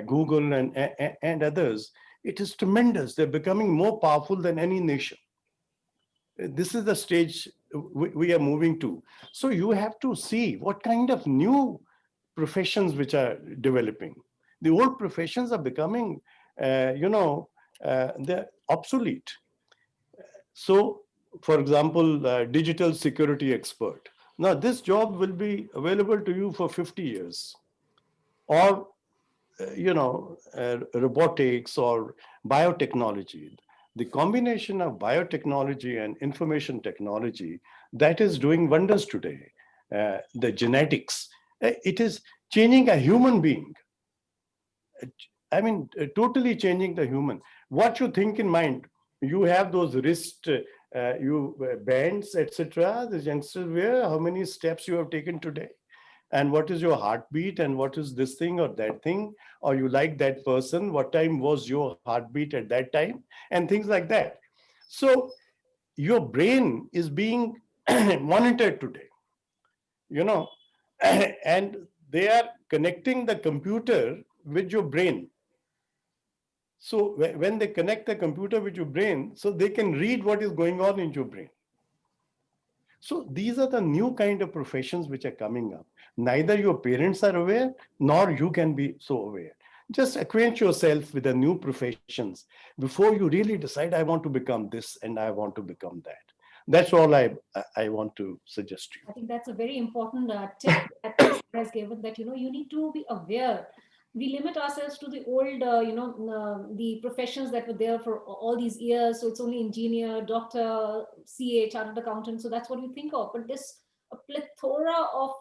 F: Google and others. It is tremendous. They're becoming more powerful than any nation. This is the stage we are moving to. So you have to see what kind of new professions which are developing. The old professions are becoming, they're obsolete. So, for example, digital security expert. Now, this job will be available to you for 50 years. Or, robotics or biotechnology. The combination of biotechnology and information technology, that is doing wonders today. The genetics, it is changing a human being. I mean, totally changing the human. What you think in mind, you have those wrist bands, etc. The youngsters wear, how many steps you have taken today, and what is your heartbeat, and what is this thing or that thing, or you like that person, what time was your heartbeat at that time, and things like that. So your brain is being monitored today, and they are connecting the computer with your brain. So when they connect the computer with your brain, so they can read what is going on in your brain. So these are the new kind of professions which are coming up. Neither your parents are aware, nor you can be so aware. Just acquaint yourself with the new professions before you really decide, I want to become this and I want to become that. That's all I want to suggest to you.
A: I think that's a very important tip that Sir has given, that, you need to be aware. We limit ourselves to the old, the professions that were there for all these years. So it's only engineer, doctor, CA, chartered accountant. So that's what we think of. But there's a plethora of,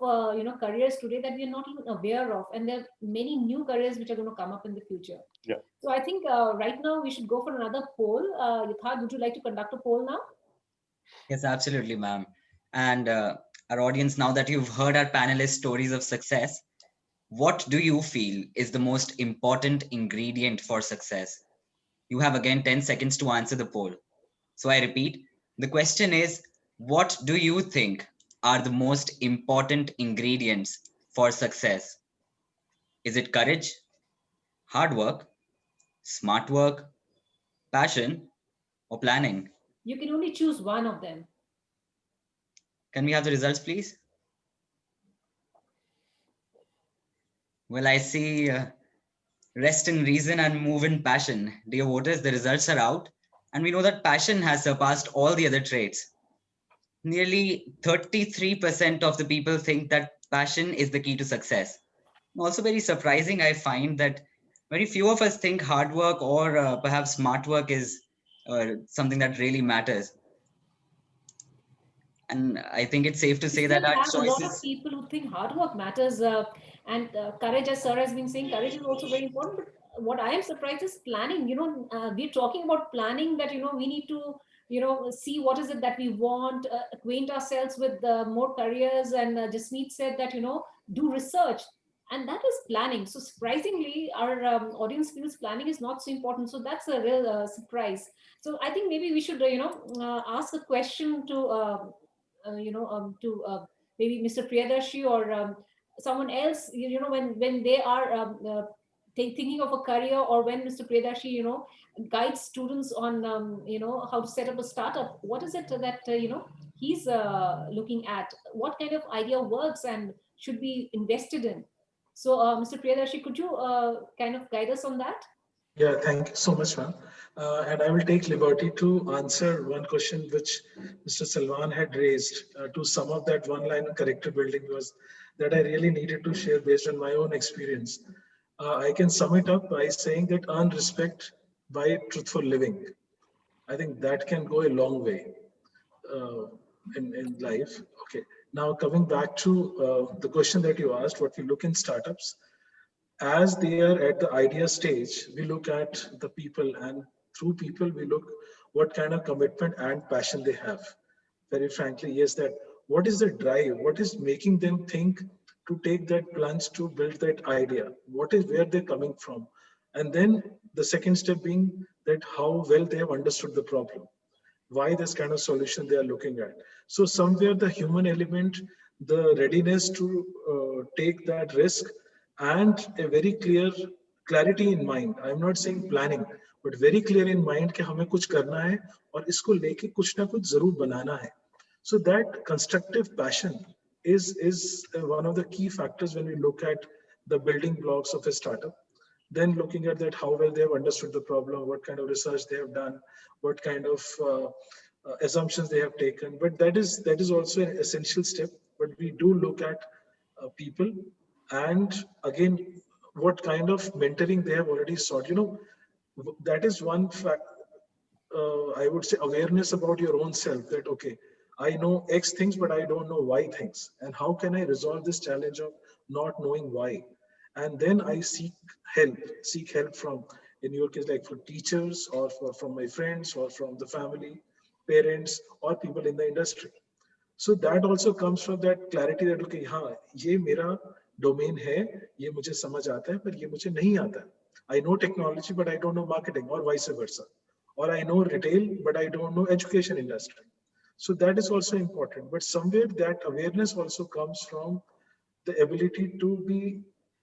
A: careers today that we are not even aware of. And there are many new careers which are going to come up in the future.
F: Yeah.
A: So I think right now we should go for another poll. Yatharth, would you like to conduct a poll now?
C: Yes, absolutely, ma'am. And our audience, now that you've heard our panelists' stories of success, what do you feel is the most important ingredient for success? You have again 10 seconds to answer the poll. So I repeat, the question is, what do you think are the most important ingredients for success? Is it courage, hard work, smart work, passion, or planning?
A: You can only choose one of them.
C: Can we have the results, please? Well, I see rest in reason and move in passion. Dear voters, the results are out, and we know that passion has surpassed all the other traits. Nearly 33% of the people think that passion is the key to success. Also, very surprising, I find that very few of us think hard work or perhaps smart work is something that really matters. And I think it's safe to
A: We
C: say
A: still
C: that our
A: have a lot of
C: choices.
A: people who think hard work matters, and courage, as Sir has been saying, courage is also very important. But what I am surprised is planning. We're talking about planning, that we need to see what is it that we want, acquaint ourselves with more careers, and Jasmeet said that do research, and that is planning. So surprisingly, our audience feels planning is not so important. So that's a real surprise. So I think maybe we should ask a question to maybe Mr. Priyadarshi or someone else, when they are thinking of a career, or when Mr. Priyadarshi, guides students on, how to set up a startup. What is it that, he's looking at? What kind of idea works and should be invested in? So, Mr. Priyadarshi, could you kind of guide us on that?
G: Yeah, thank you so much, ma'am. And I will take liberty to answer one question which Mr. Salwan had raised to sum up that one-line character building was that I really needed to share based on my own experience. I can sum it up by saying that earn respect by truthful living. I think that can go a long way uh, in life. Okay. Now coming back to the question that you asked, what we look in startups, as they are at the idea stage, we look at the people, and through people, we look what kind of commitment and passion they have. Very frankly, yes, that what is the drive? What is making them think to take that plunge to build that idea? What is where they're coming from? And then the second step being that how well they have understood the problem, why this kind of solution they are looking at. So somewhere the human element, the readiness to take that risk, and a very clear clarity in mind. I'm not saying planning, but very clear in mind कि हमें कुछ करना है और इसको लेके कुछ ना कुछ जरूर बनाना है. So that constructive passion is one of the key factors when we look at the building blocks of a startup. Then looking at that, how well they have understood the problem, what kind of research they have done, what kind of assumptions they have taken. But that is also an essential step. But we do look at people, and again, what kind of mentoring they have already sought. That is one fact. I would say awareness about your own self, that okay, I know X things, but I don't know Y things. And how can I resolve this challenge of not knowing why? And then I seek help from, in your case, like for teachers, or from my friends, or from the family, parents, or people in the industry. So that also comes from that clarity that okay, हाँ ये मेरा domain है, ये मुझे समझ आता है, पर ये मुझे नहीं आता है. I know technology, but I don't know marketing, or vice versa. Or I know retail, but I don't know education industry. So that is also important. But somewhere that awareness also comes from the ability to be,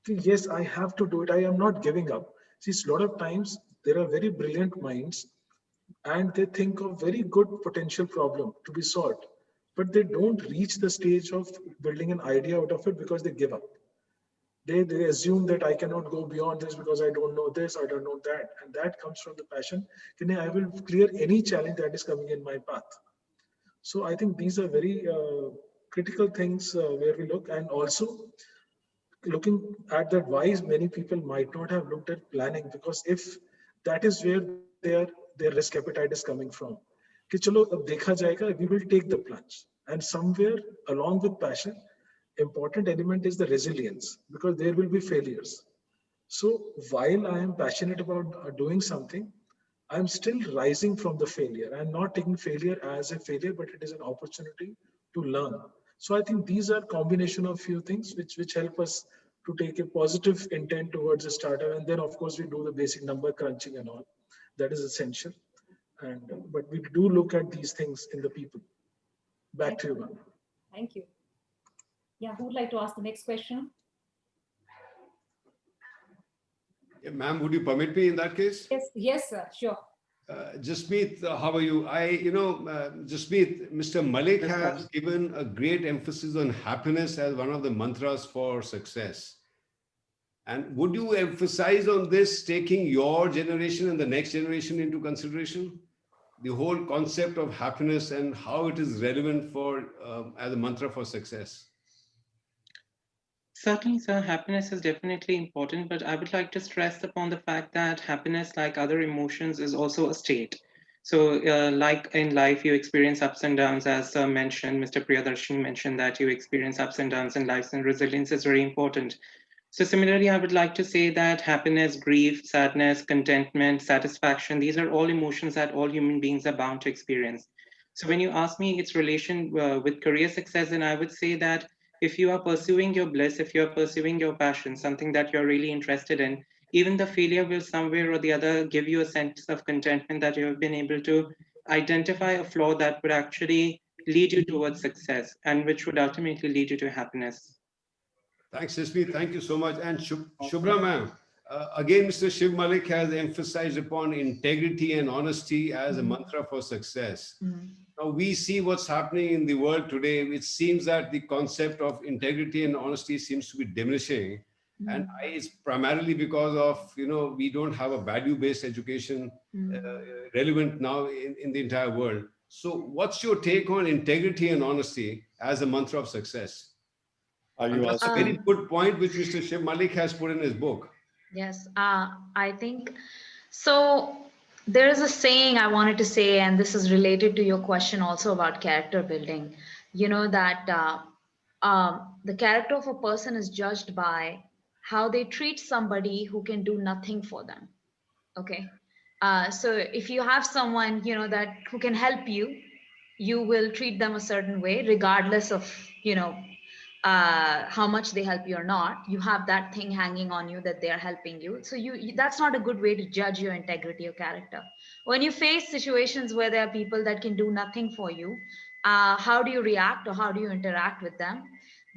G: yes, I have to do it. I am not giving up. See, a lot of times there are very brilliant minds, and they think of very good potential problem to be solved. but they don't reach the stage of building an idea out of it because they give up. They assume that I cannot go beyond this because I don't know this, I don't know that. And that comes from the passion. I will clear any challenge that is coming in my path. So I think these are very critical things where we look, and also looking at that why many people might not have looked at planning, because if that is where their risk appetite is coming from, कि चलो अब देखा जाएगा, we will take the plunge. And somewhere along with passion, important element is the resilience, because there will be failures. So while I am passionate about doing something, I'm still rising from the failure. I'm not taking failure as a failure, but it is an opportunity to learn. So I think these are combination of few things which help us to take a positive intent towards a startup. And then of course we do the basic number crunching and all. That is essential. And but we do look at these things in the people. Back to you, ma'am.
A: Thank you. Yeah, who would like to ask the next question?
H: Yeah, ma'am, would you permit me in that case?
A: Yes, sir, sure.
H: Jasmeet, how are you? Jasmeet, Mr. Malik has given a great emphasis on happiness as one of the mantras for success. And would you emphasize on this, taking your generation and the next generation into consideration? The whole concept of happiness and how it is relevant for as a mantra for success.
J: Certainly, sir, happiness is definitely important, but I would like to stress upon the fact that happiness, like other emotions, is also a state. So like in life, you experience ups and downs, as sir mentioned, Mr. Priyadarshini mentioned that you experience ups and downs in life, and resilience is very important. So similarly, I would like to say that happiness, grief, sadness, contentment, satisfaction, these are all emotions that all human beings are bound to experience. So when you ask me its relation with career success, then I would say that if you are pursuing your bliss, if you're pursuing your passion, something that you're really interested in, even the failure will somewhere or the other give you a sense of contentment that you have been able to identify a flaw that would actually lead you towards success and which would ultimately lead you to happiness.
H: Thanks, Jasmeet. Thank you so much. And Shubhra, ma'am, again, Mr. Shiv Malik has emphasized upon integrity and honesty as a mantra for success. Now we see what's happening in the world today. It seems that the concept of integrity and honesty seems to be diminishing. And it's primarily because of, we don't have a value-based education relevant now in the entire world. So what's your take on integrity and honesty as a mantra of success? That's a very good point which Mr. Shiv Malik has put in his book.
I: Yes, I think so. There is a saying I wanted to say, and this is related to your question also about character building. You know that the character of a person is judged by how they treat somebody who can do nothing for them. Okay, so if you have someone that who can help you, you will treat them a certain way, regardless of how much they help you or not. You have that thing hanging on you that they are helping you. So that's not a good way to judge your integrity or character. When you face situations where there are people that can do nothing for you, how do you react or how do you interact with them?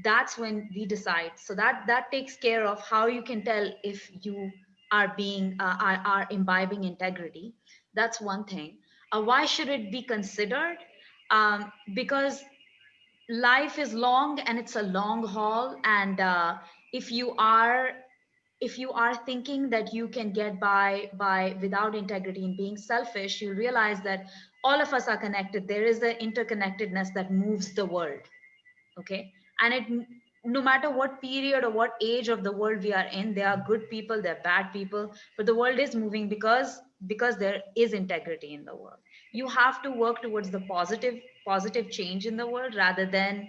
I: That's when we decide. So that takes care of how you can tell if you are being are imbibing integrity. That's one thing. Why should it be considered? Because life is long and it's a long haul, and if you are thinking that you can get by without integrity and being selfish, you realize that all of us are connected. There is the interconnectedness that moves the world. Okay, and it, no matter what period or what age of the world we are in, there are good people, there are bad people, but the world is moving because there is integrity in the world. You have to work towards the positive change in the world, rather than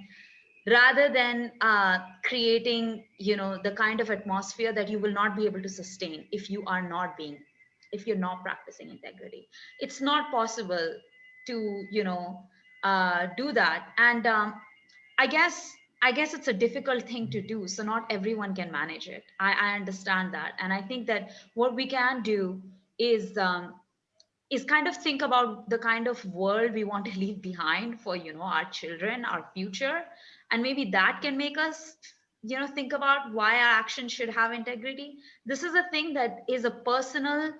I: creating the kind of atmosphere that you will not be able to sustain if you're not practicing integrity. It's not possible to do that. And I guess it's a difficult thing to do, so not everyone can manage it. I understand that, and I think that what we can do is kind of think about the kind of world we want to leave behind for our children, our future, and maybe that can make us think about why our actions should have integrity. This is a thing that is a personal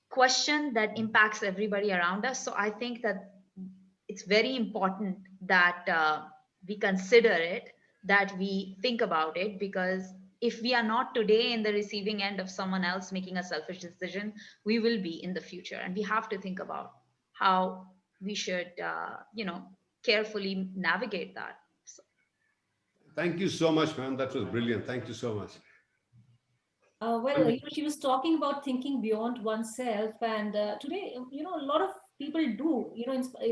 I: question that impacts everybody around us. So I think that it's very important that we consider it, that we think about it, because if we are not today in the receiving end of someone else making a selfish decision, we will be in the future. And we have to think about how we should, carefully navigate that. So,
H: Thank you so much, ma'am. That was brilliant. Thank you so much.
A: She was talking about thinking beyond oneself, and today, a lot of people do.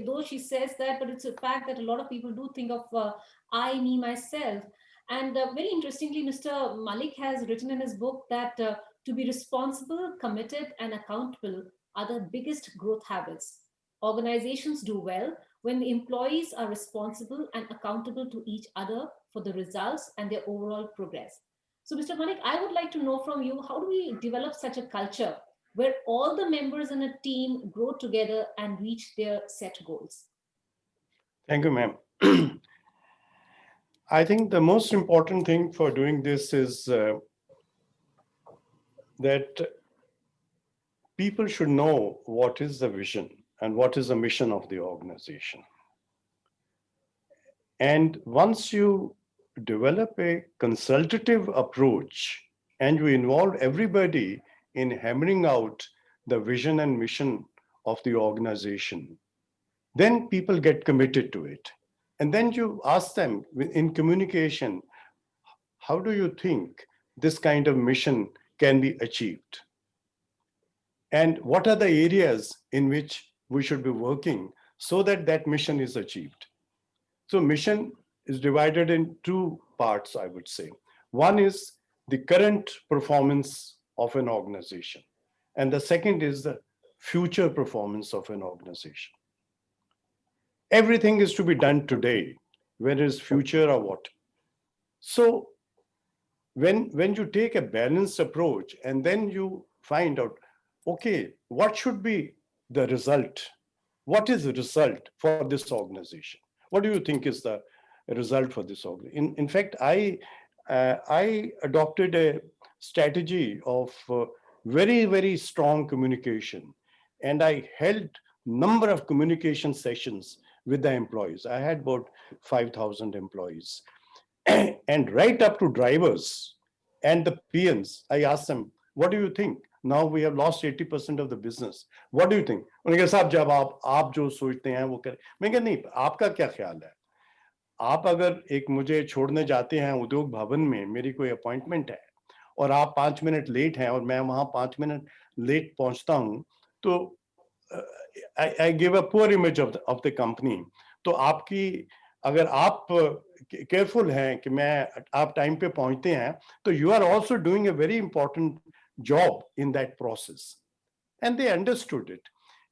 A: Though she says that, but it's a fact that a lot of people do think of I, me, myself. And very interestingly, Mr. Malik has written in his book that to be responsible, committed, and accountable are the biggest growth habits. Organizations do well when the employees are responsible and accountable to each other for the results and their overall progress. So, Mr. Malik, I would like to know from you, how do we develop such a culture where all the members in a team grow together and reach their set goals?
F: Thank you, ma'am. I think the most important thing for doing this is that people should know what is the vision and what is the mission of the organization. And once you develop a consultative approach and you involve everybody in hammering out the vision and mission of the organization, then people get committed to it. And then you ask them in communication, how do you think this kind of mission can be achieved? And what are the areas in which we should be working so that that mission is achieved? So mission is divided in two parts, I would say. One is the current performance of an organization, and the second is the future performance of an organization. Everything is to be done today, whether it's future or what. So when you take a balanced approach and then you find out, okay, what should be the result? What is the result for this organization? What do you think is the result for this organization? In fact, I adopted a strategy of very, very strong communication. And I held number of communication sessions with the employees. I had about 5,000 employees. And right up to drivers and the PMs, I asked them, what do you think? Now we have lost 80% of the business. What do you think? उन्होंने कहा साहब जब आप जो सोचते हैं वो करें. मैं कहा नहीं, आपका क्या ख्याल है? आप अगर एक मुझे छोड़ने जाते हैं उद्योग भवन में, मेरी कोई अपॉइंटमेंट है और आप 5 मिनट लेट हैं और मैं वहां 5 मिनट लेट पहुंचता हूं, तो I give a poor image of the company. तो आपकी अगर आप केयरफुल हैं कि आप टाइम पे पहुंचते हैं, तो you are also doing a very important job in that process. And they understood it.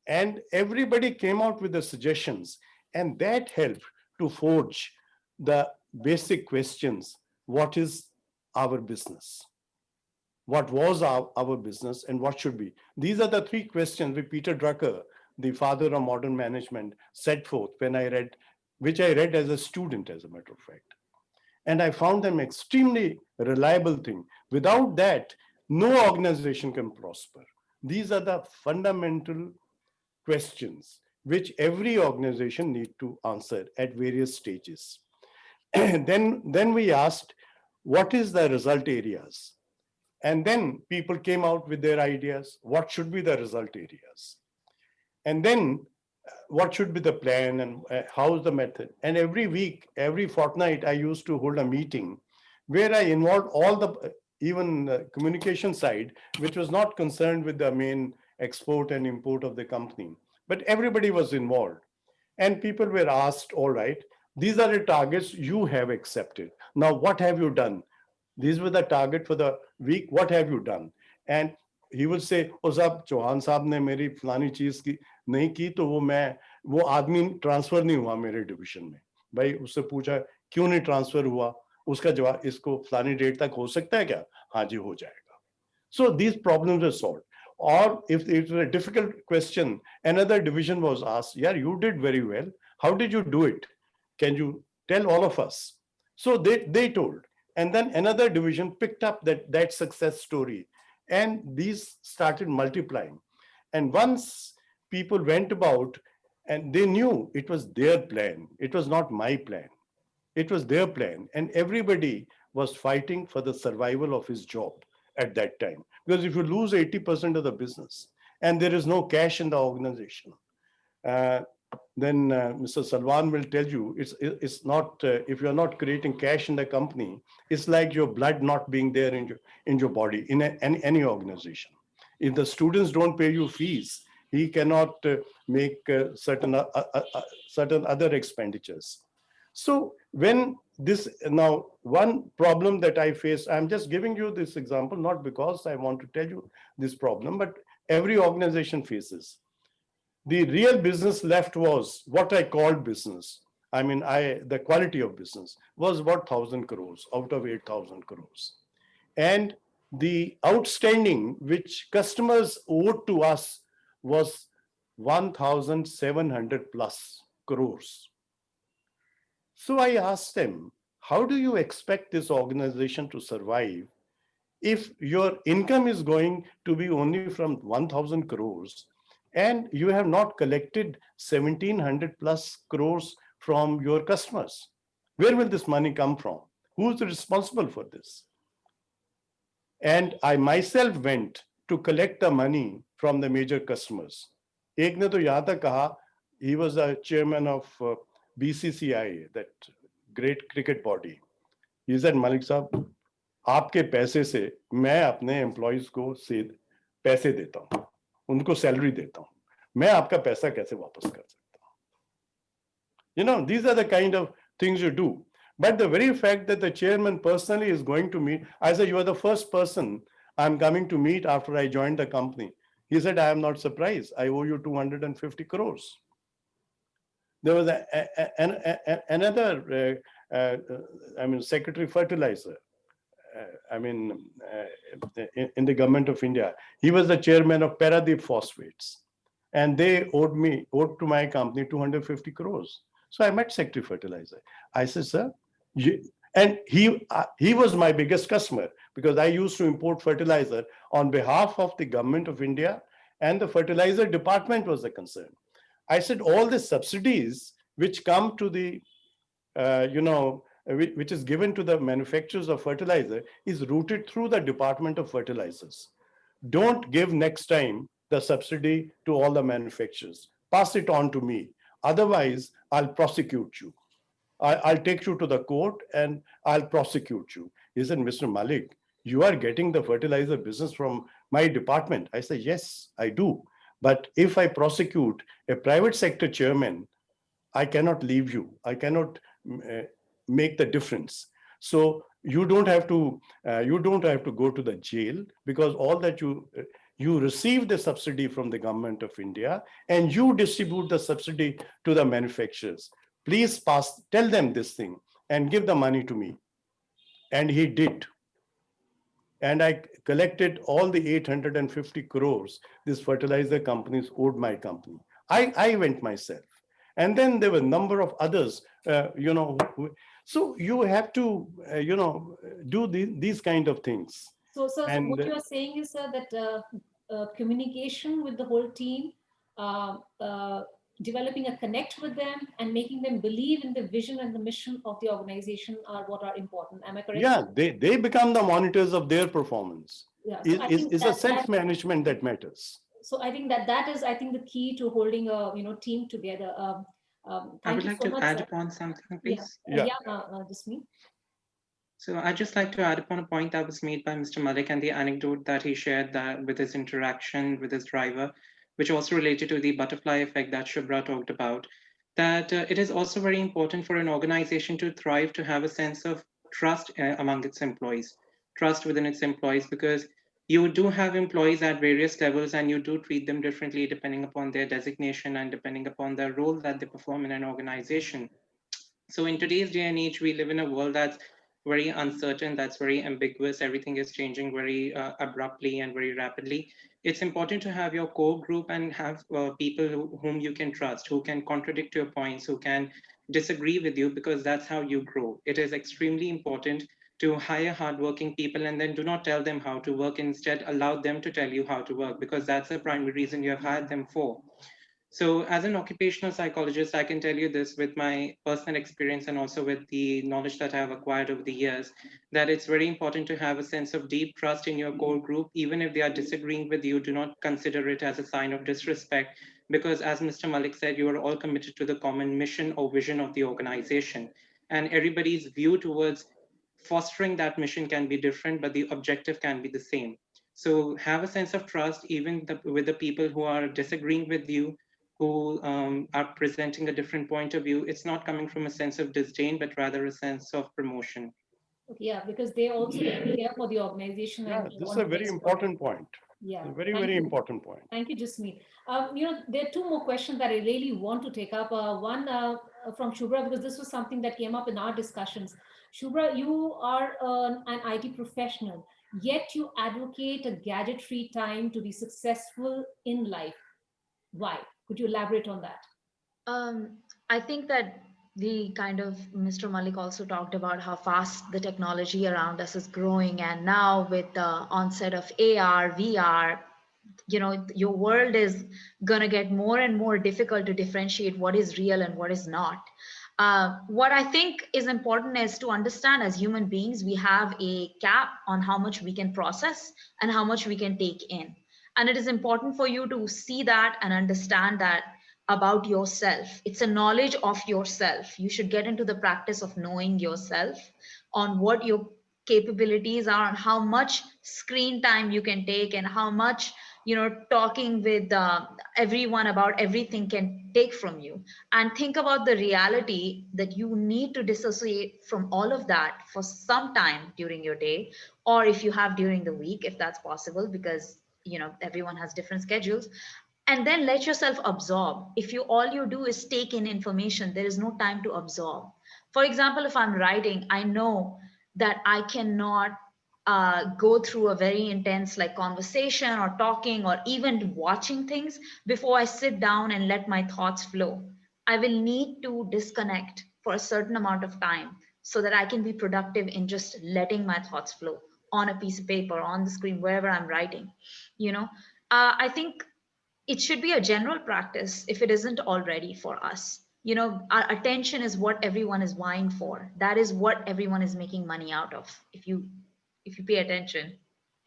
F: And everybody came out with the suggestions, and that helped to forge the basic questions. What is our business? What was our business and what should be? These are the three questions which Peter Drucker, the father of modern management, set forth which I read as a student, as a matter of fact. And I found them extremely reliable thing. Without that, no organization can prosper. These are the fundamental questions which every organization need to answer at various stages. Then we asked, what is the result areas? And then people came out with their ideas. What should be the result areas? And then what should be the plan and how is the method? And every week, every fortnight, I used to hold a meeting where I involved all the, even the communication side, which was not concerned with the main export and import of the company, but everybody was involved. And people were asked, all right, these are the targets you have accepted. Now, what have you done? These were the target for the week. What have you done? And he would say, "Oh, साहब चौहान साहब ने मेरी फलानी चीज की नहीं की तो वो आदमी ट्रांसफर नहीं हुआ मेरे डिवीजन में." भाई उससे पूछा क्यों नहीं ट्रांसफर हुआ, उसका जवाब इसको फलानी डेट तक हो सकता है क्या? हाँ जी हो जाएगा. So these problems are solved. Or if it was a difficult question, another division was asked, yeah, you did very well. How did you do it? Can you tell all of us? So they told. And then another division picked up that success story. And these started multiplying. And once people went about And they knew it was their plan. It was not my plan. It was their plan. And everybody was fighting for the survival of his job at that time. Because if you lose 80% of the business and there is no cash in the organization, uh, then Mr. Salwan will tell you it's not, if you're not creating cash in the company, it's like your blood not being there in your body, in any organization. If the students don't pay you fees, he cannot make certain other expenditures. So when this, now one problem that I face, I'm just giving you this example, not because I want to tell you this problem, but every organization faces. The real business left was what I called business. I mean, the quality of business was about 1,000 crores out of 8,000 crores. And the outstanding which customers owed to us was 1,700 plus crores. So I asked them, how do you expect this organization to survive if your income is going to be only from 1,000 crores and you have not collected 1,700 plus crores from your customers? Where will this money come from? Who's responsible for this? And I myself went to collect the money from the major customers. एक ने तो यहाँ तक कहा, he was the chairman of BCCI, that great cricket body. He said, Malik साहब, आपके पैसे से मैं अपने एम्प्लॉइज को पैसे देता हूं, उनको सैलरी देता हूं, मैं आपका पैसा कैसे वापस कर सकता हूं? You know, these are the kind of things you do. But the very fact that the chairman personally is going to meet, I said, you are the first person I'm coming to meet after I joined the company. He said, I am not surprised. I owe you 250 crores. There was another, Secretary Fertilizer. In the government of India. He was the chairman of Paradeep Phosphates. And they owed to my company 250 crores. So I met Secretary Fertilizer. I said, sir, and he was my biggest customer because I used to import fertilizer on behalf of the government of India, and the fertilizer department was the concern. I said, all the subsidies which come to the, which is given to the manufacturers of fertilizer is routed through the Department of Fertilizers. Don't give next time the subsidy to all the manufacturers. Pass it on to me. Otherwise, I'll prosecute you. I'll take you to the court and I'll prosecute you. He said, Mr. Malik, you are getting the fertilizer business from my department. I said, yes, I do. But if I prosecute a private sector chairman, I cannot leave you. I cannot make the difference. So you don't have to go to the jail, because all that you receive the subsidy from the government of India and you distribute the subsidy to the manufacturers. Please tell them this thing and give the money to me. And he did. And I collected all the 850 crores these fertilizer companies owed my company. I went myself. And then there were a number of others, so you have to, do these kind of things.
A: So what you are saying is, sir, that communication with the whole team, developing a connect with them and making them believe in the vision and the mission of the organization are what are important. Am I correct?
F: Yeah, they become the monitors of their performance.
A: Yeah, so
F: it's a self-management that matters.
A: So I think that is, I think, the key to holding a team together.
J: I would like to add upon something, please.
A: Yeah, just me.
J: So I'd just like to add upon a point that was made by Mr. Malik and the anecdote that he shared that with his interaction with his driver, which also related to the butterfly effect that Shubhra talked about, that it is also very important for an organization to thrive, to have a sense of trust among its employees, trust within its employees, because you do have employees at various levels and you do treat them differently depending upon their designation and depending upon the role that they perform in an organization. So in today's day and age, we live in a world that's very uncertain, that's very ambiguous. Everything is changing very abruptly and very rapidly. It's important to have your core group and have people whom you can trust, who can contradict your points, who can disagree with you, because that's how you grow. It is extremely important to hire hardworking people and then do not tell them how to work. Instead, allow them to tell you how to work, because that's the primary reason you have hired them for. So as an occupational psychologist, I can tell you this with my personal experience and also with the knowledge that I have acquired over the years, that it's very important to have a sense of deep trust in your core group. Even if they are disagreeing with you, do not consider it as a sign of disrespect, because as Mr. Malik said, you are all committed to the common mission or vision of the organization. And everybody's view towards fostering that mission can be different, but the objective can be the same. So have a sense of trust, even with the people who are disagreeing with you, who are presenting a different point of view. It's not coming from a sense of disdain, but rather a sense of promotion.
A: Okay, yeah, because they also really care for the organization
F: Yeah,
A: and
F: this is
A: want
F: a
A: the
F: very
A: best for it.
F: important point.
A: Yeah,
F: A very,
A: thank
F: very
A: you.
F: important point.
A: Thank you, Jasmeet. There are two more questions that I really want to take up. One from Shubhra, because this was something that came up in our discussions. Shubhra, you are an IT professional, yet you advocate a gadget-free time to be successful in life. Why? Could you elaborate on that?
I: I think that the kind of Mr. Malik also talked about how fast the technology around us is growing, and now with the onset of AR, VR, your world is gonna get more and more difficult to differentiate what is real and what is not. What I think is important is to understand as human beings, we have a cap on how much we can process and how much we can take in. And it is important for you to see that and understand that about yourself. It's a knowledge of yourself. You should get into the practice of knowing yourself on what your capabilities are and how much screen time you can take and how much talking with everyone about everything can take from you, and think about the reality that you need to dissociate from all of that for some time during your day, or if you have during the week, if that's possible, because everyone has different schedules, and then let yourself absorb. If you all you do is take in information, there is no time to absorb. For example, if I'm writing, I know that I cannot go through a very intense like conversation or talking or even watching things before I sit down and let my thoughts flow. I will need to disconnect for a certain amount of time so that I can be productive in just letting my thoughts flow on a piece of paper, on the screen, wherever I'm writing. you know I think it should be a general practice if it isn't already for us. Our attention is what everyone is vying for. That is what everyone is making money out of. If you pay attention,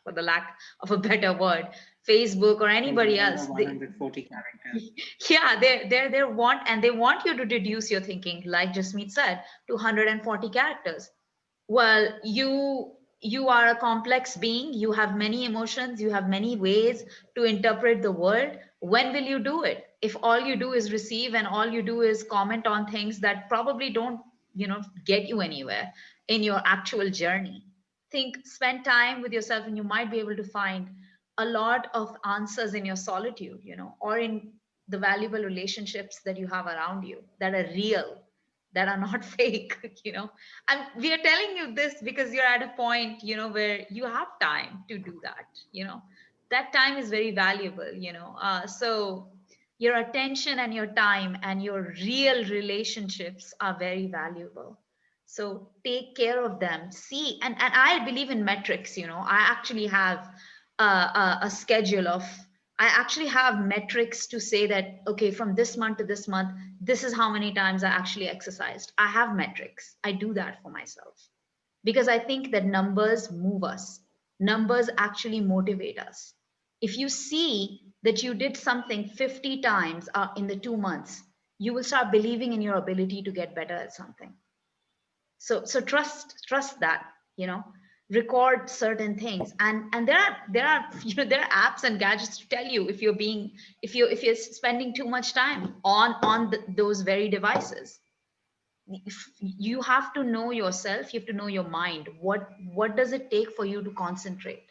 I: for the lack of a better word, Facebook or
J: And
I: anybody
J: remember
I: else,
J: 140 characters.
I: yeah, they want, and they want you to reduce your thinking, like Jasmeet said, to 140 characters. Well, you are a complex being. You have many emotions. You have many ways to interpret the world. When will you do it? If all you do is receive and all you do is comment on things that probably don't, get you anywhere in your actual journey. Spend time with yourself, and you might be able to find a lot of answers in your solitude, or in the valuable relationships that you have around you that are real, that are not fake. And we are telling you this because you're at a point, where you have time to do that. That time is very valuable. So your attention and your time and your real relationships are very valuable. So take care of them. See, and I believe in metrics. I actually have a schedule of, I actually have metrics to say that, okay, from this month to this month, this is how many times I actually exercised. I have metrics. I do that for myself because I think that numbers move us. Numbers actually motivate us. If you see that you did something 50 times in the 2 months, you will start believing in your ability to get better at something. So trust that. Record certain things, and there are there are apps and gadgets to tell you if you're spending too much time on those very devices. You have to know yourself. You have to know your mind. What does it take for you to concentrate?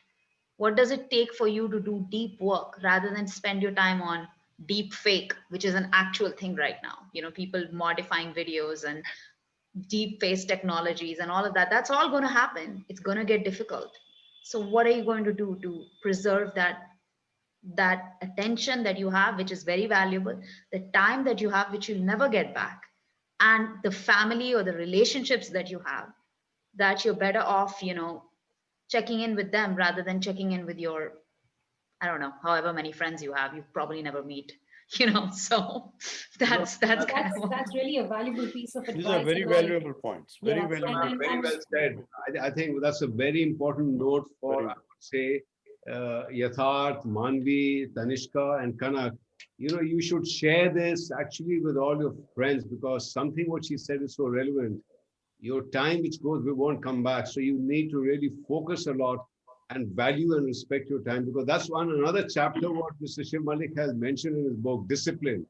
I: What does it take for you to do deep work rather than spend your time on deep fake, which is an actual thing right now? People modifying videos and deep face technologies and all of that. That's all going to happen. It's going to get difficult. So what are you going to do to preserve that attention that you have, which is very valuable, the time that you have, which you'll never get back, and the family or the relationships that you have, that you're better off, checking in with them rather than checking in with your, I don't know, however many friends you have, you probably never meet. So that's kind
A: That's
I: of
A: that's really a valuable piece of
F: These are
A: advice.
F: very
A: And I,
F: valuable points. Very
A: yeah,
F: valuable.
H: Very
A: and
H: well said. I think that's a very important note for,
F: Very
H: I would say, Yatharth, Manvi, Tanishka, and Kanak. You should share this actually with all your friends, because something what she said is so relevant. Your time which goes, we won't come back. So you need to really focus a lot and value and respect your time, because that's another chapter what Mr. Shiv Malik has mentioned in his book, discipline.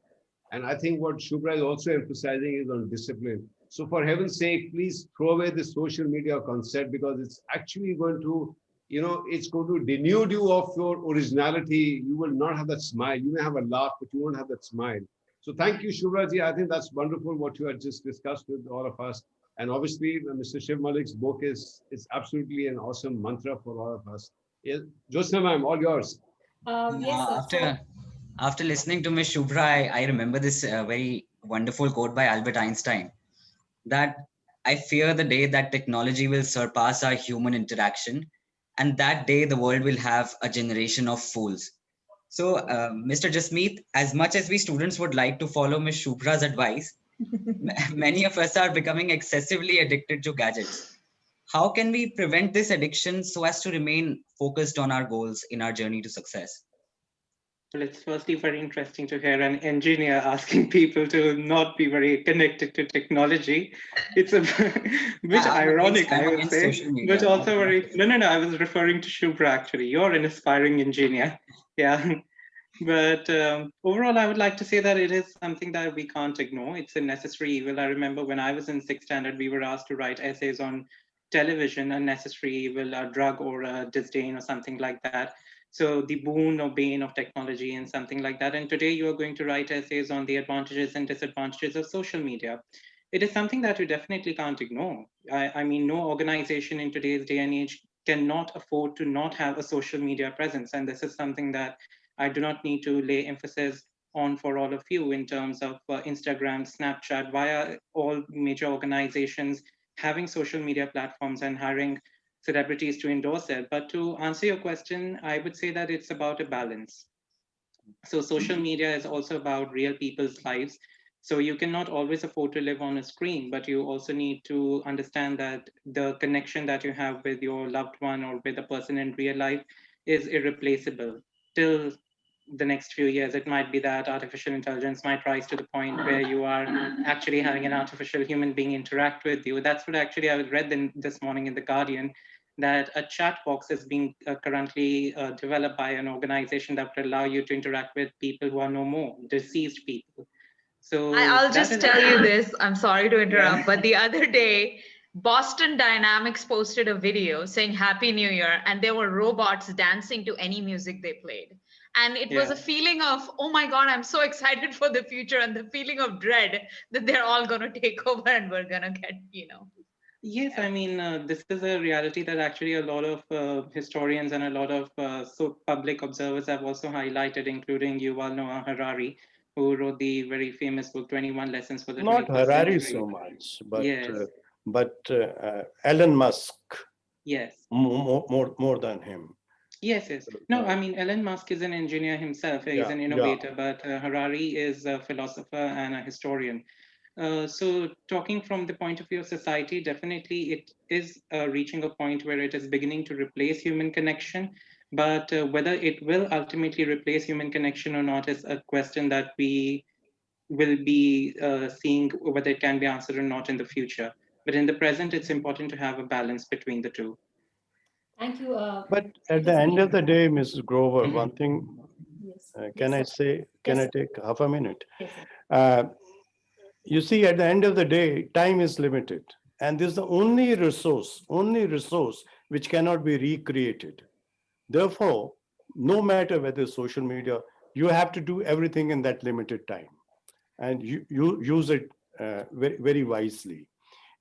H: And I think what Shubhra is also emphasizing is on discipline. So for heaven's sake, please throw away the social media concept, because it's actually going to, it's going to denude you of your originality. You will not have that smile. You may have a laugh, but you won't have that smile. So thank you, Shubhra ji. I think that's wonderful what you had just discussed with all of us. And obviously, Mr. Shiv Malik's book is absolutely an awesome mantra for all of us. Yes, Josna ma'am, all yours.
A: yes, sir. So
C: After listening to Ms. Shubhra, I remember this very wonderful quote by Albert Einstein, that I fear the day that technology will surpass our human interaction, and that day the world will have a generation of fools. So, Mr. Jasmeet, as much as we students would like to follow Ms. Shubhra's advice, many of us are becoming excessively addicted to gadgets. How can we prevent this addiction so as to remain focused on our goals in our journey to success?
J: Well, it's firstly very interesting to hear an engineer asking people to not be very connected to technology. It's a bit ironic,
C: I'm
J: I would
C: against
J: say,
C: social media.
J: but also very. No, no, no. I was referring to Shubhra actually. You're an aspiring engineer. Yeah. But overall, I would like to say that it is something that we can't ignore. It's a necessary evil. I remember when I was in sixth standard, we were asked to write essays on television, a necessary evil, a drug or a disdain or something like that. So the boon or bane of technology and something like that. And today you are going to write essays on the advantages and disadvantages of social media. It is something that you definitely can't ignore. I mean, no organization in today's day and age cannot afford to not have a social media presence. And this is something that I do not need to lay emphasis on for all of you in terms of Instagram, Snapchat, via all major organizations having social media platforms and hiring celebrities to endorse it. But to answer your question, I would say that it's about a balance. So social media is also about real people's lives. So you cannot always afford to live on a screen, but you also need to understand that the connection that you have with your loved one or with a person in real life is irreplaceable. Till the next few years, it might be that artificial intelligence might rise to the point where you are actually having an artificial human being interact with you. That's what actually I read this morning in The Guardian, that a chat box is being currently developed by an organization that would allow you to interact with people who are no more, deceased people. So
I: I'll
J: that
I: just
J: is
I: tell you this. I'm sorry to
J: yeah.
I: interrupt, but the other day, Boston Dynamics posted a video saying Happy New Year, and there were robots dancing to any music they played. And it was
J: Yeah.
I: a feeling of, oh my God, I'm so excited for the future, and the feeling of dread that they're all going to take over and we're going to get.
J: Yes,
I: Yeah.
J: I mean, this is a reality that actually a lot of historians and a lot of public observers have also highlighted, including Yuval Noah Harari, who wrote the very famous book, 21 Lessons for the
F: Not
J: 21st
F: Harari
J: Century.
F: so much,
J: Yes,
F: but Elon Musk
J: yes.
F: more than him.
J: Yes, yes. No,
F: Uh,
J: I mean, Elon Musk is an engineer himself. He's
F: yeah,
J: an
F: yeah.
J: innovator, but Harari is a philosopher and a historian. So, talking from the point of view of society, definitely it is reaching a point where it is beginning to replace human connection. But whether it will ultimately replace human connection or not is a question that we will be seeing whether it can be answered or not in the future. But in the present, it's important to have a balance between the two.
A: thank you,
F: But
A: Mr.
F: at the end
A: Jasmeet.
F: of the day, Mrs. Grover,
J: Mhm.
F: one thing,
A: Yes,
F: can
A: yes,
F: I
A: sir.
F: say, can
A: Yes,
F: I
A: sir.
F: take half a minute?
A: Yes, sir.
F: Uh, you see, at the end of the day, time is limited. And this is the only resource which cannot be recreated. Therefore, no matter whether social media, you have to do everything in that limited time. And you use it very, very wisely.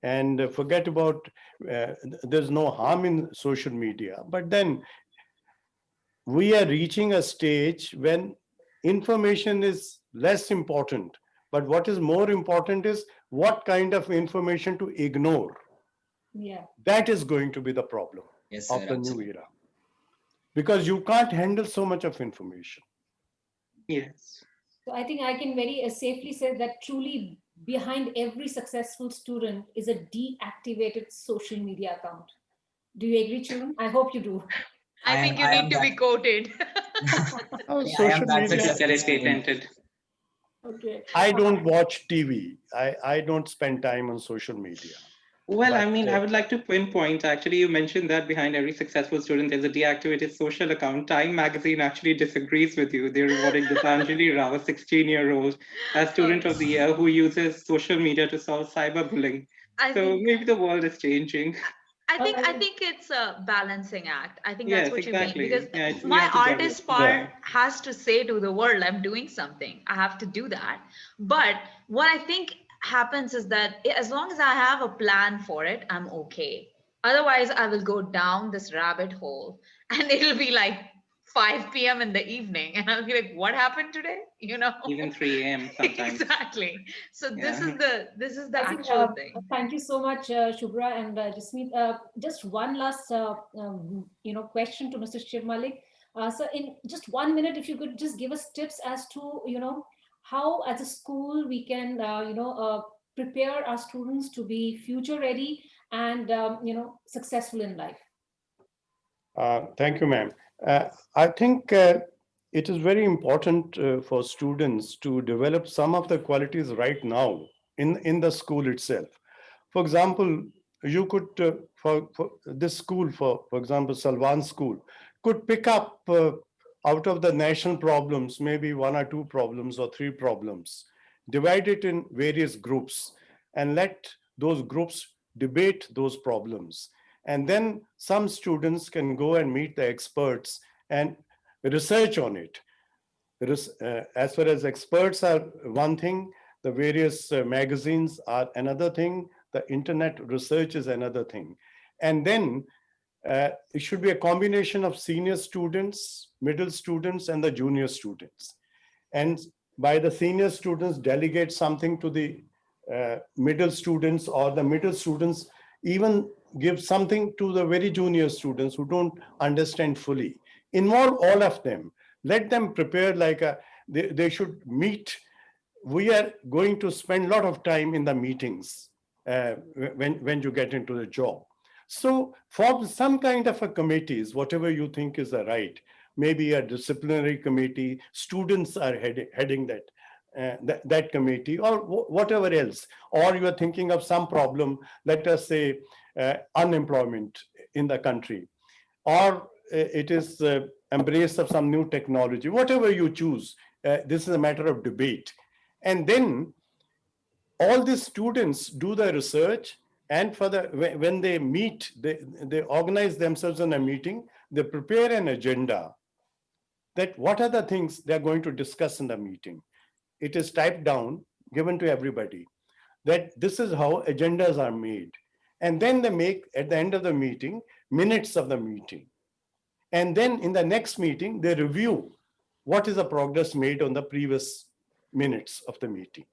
F: And forget about, there's no harm in social media. But then we are reaching a stage when information is less important. But what is more important is what kind of information to ignore.
A: Yeah.
F: That is going to be the problem
C: Yes,
F: of
C: sir,
F: the new
C: absolutely.
F: era, because you can't handle so much of information.
J: Yes.
A: So I think I can very safely say that truly behind every successful student is a deactivated social media account. Do you agree, children? I hope you do.
I: I think you
C: I
I: need
C: am
I: to
C: that
I: be quoted.
F: Oh,
C: yeah, I am
F: social
C: that
J: But
F: media.
J: just get
C: successful
J: it
C: student.
J: patented.
A: Okay.
F: I don't watch TV. I don't spend time on social media.
J: Well, I
F: But
J: mean, I would like to pinpoint actually, you mentioned that behind every successful student, there's a deactivated social account. Time magazine actually disagrees with you. They're rewarding Gitanjali Rao, a 16-year-old, as
I: Oh,
J: student of the year who uses social media to solve cyberbullying.
I: I
J: So
I: think
J: maybe the world is changing.
I: I think it's a balancing act. I think that's
J: Yes,
I: what you mean, because
J: exactly. Yeah, we
I: my
J: have to juggle.
I: artist
F: yeah,
I: part has to say to the world, I'm doing something. I have to do that. But what I think happens is that as long as I have a plan for it, I'm okay. Otherwise, I will go down this rabbit hole and it'll be like 5 p.m. in the evening, and I'll be like, what happened today? You know?
J: Even 3 a.m. sometimes.
I: Exactly. So this
J: Yeah.
I: is the
A: I think,
I: actual thing.
A: thank you so much, Shubhra and Jasmeet. Just one last, question to Mr. Shiv Malik. So, in just 1 minute, if you could just give us tips as to, how as a school we can, prepare our students to be future ready and, successful in life.
F: thank you, ma'am. I think it is very important for students to develop some of the qualities right now in the school itself. For example, you could, for this school, for example, Salvan School, could pick up out of the national problems, maybe one or two problems or three problems, divide it in various groups, and let those groups debate those problems. And then some students can go and meet the experts and research on it. As far as experts are one thing, the various magazines are another thing, the internet research is another thing. And then it should be a combination of senior students, middle students, and the junior students. And by the senior students, delegate something to the middle students, or the middle students even give something to the very junior students who don't understand fully. Involve all of them. Let them prepare like they should meet. We are going to spend a lot of time in the meetings when you get into the job. So form some kind of a committees, whatever you think is the right, maybe a disciplinary committee, students are heading that committee, or whatever else. Or you are thinking of some problem, let us say unemployment in the country, or it is embrace of some new technology, whatever you choose. This is a matter of debate. And then all these students do the research, and for the when they meet, they organize themselves in a meeting, they prepare an agenda, that what are the things they're going to discuss in the meeting. It is typed down, given to everybody, that this is how agendas are made. And then they make, at the end of the meeting, minutes of the meeting. And then in the next meeting, they review what is the progress made on the previous minutes of the meeting.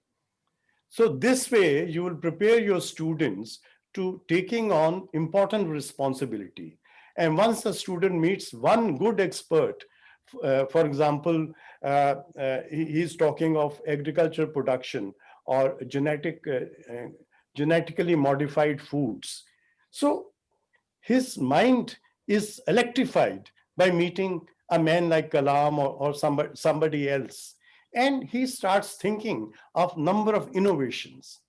F: So this way, you will prepare your students to taking on important responsibility. And once a student meets one good expert, for example, he's talking of agriculture production or genetically modified foods. So his mind is electrified by meeting a man like Kalam, or somebody else. And he starts thinking of number of innovations.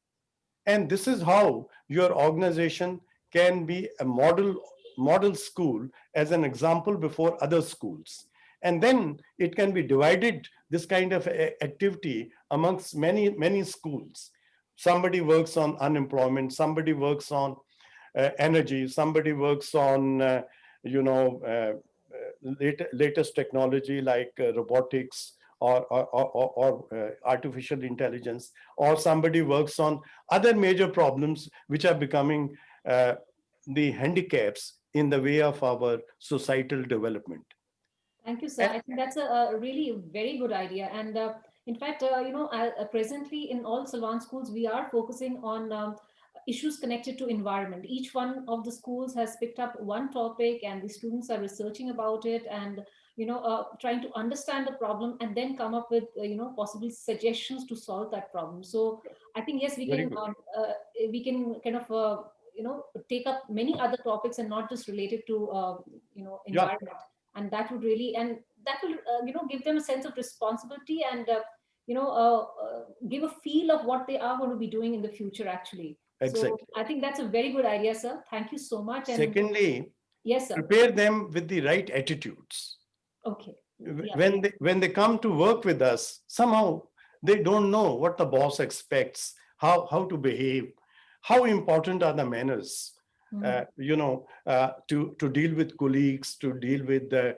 F: And this is how your organization can be a model school as an example before other schools. And then it can be divided, this kind of activity, amongst many schools. Somebody works on unemployment, somebody works on energy, somebody works on latest technology like robotics, or artificial intelligence, or somebody works on other major problems which are becoming the handicaps in the way of our societal development.
A: Thank you, sir.
F: And
A: I think that's a really very good idea. And in fact, presently in all Salwan schools, we are focusing on issues connected to environment. Each one of the schools has picked up one topic, and the students are researching about it. And trying to understand the problem and then come up with possible suggestions to solve that problem. So I think yes,
F: Very good.
A: we can kind of take up many other topics and not just related to
F: Yeah,
A: environment, and that would really, and that will give them a sense of responsibility and give a feel of what they are going to be doing in the future actually. So
F: exactly.
A: I think that's a very good idea, sir. Thank you so much. And
F: Secondly,
A: yes, sir.
F: prepare them with the right attitudes.
A: Okay. Yeah.
F: When they come to work with us, somehow they don't know what the boss expects, how to behave, how important are the manners. To deal with colleagues, to deal with the,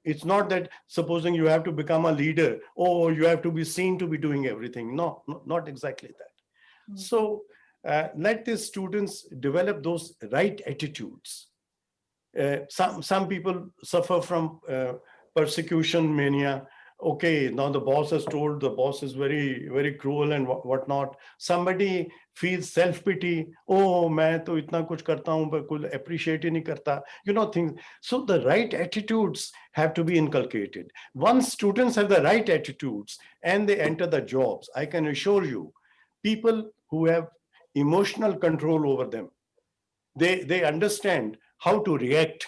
F: it's not that supposing you have to become a leader, or you have to be seen to be doing everything. No, not exactly that. So let the students develop those right attitudes. Some people suffer from persecution mania. Okay, now the boss has told, the boss is very, very cruel and whatnot. Somebody feels self-pity. Oh, मैं तो इतना कुछ करता हूँ, but कोई appreciate ही नहीं करता. Things. So the right attitudes have to be inculcated. Once students have the right attitudes and they enter the jobs, I can assure you, people who have emotional control over them, they understand how to react.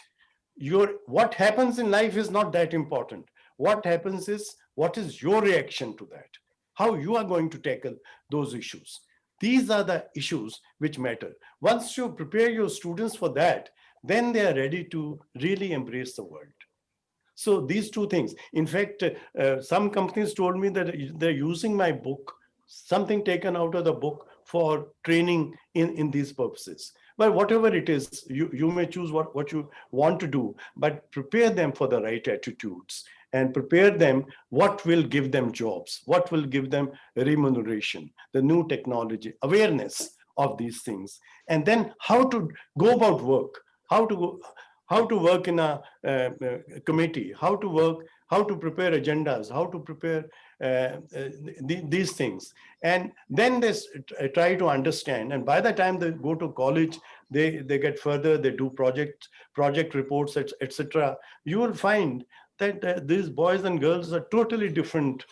F: What happens in life is not that important. What happens is, what is your reaction to that, how you are going to tackle those issues. These are the issues which matter. Once you prepare your students for that, then they are ready to really embrace the world. So these two things. In fact, some companies told me that they're using my book, something taken out of the book, for training in these purposes. But whatever it is, you may choose what you want to do, but prepare them for the right attitudes and prepare them what will give them jobs, what will give them remuneration, the new technology, awareness of these things, and then how to go about work, how to work in a committee, how to prepare agendas, how to prepare these things. And then they try to understand. And by the time they go to college, they get further, they do project reports, etc. You will find that these boys and girls are totally different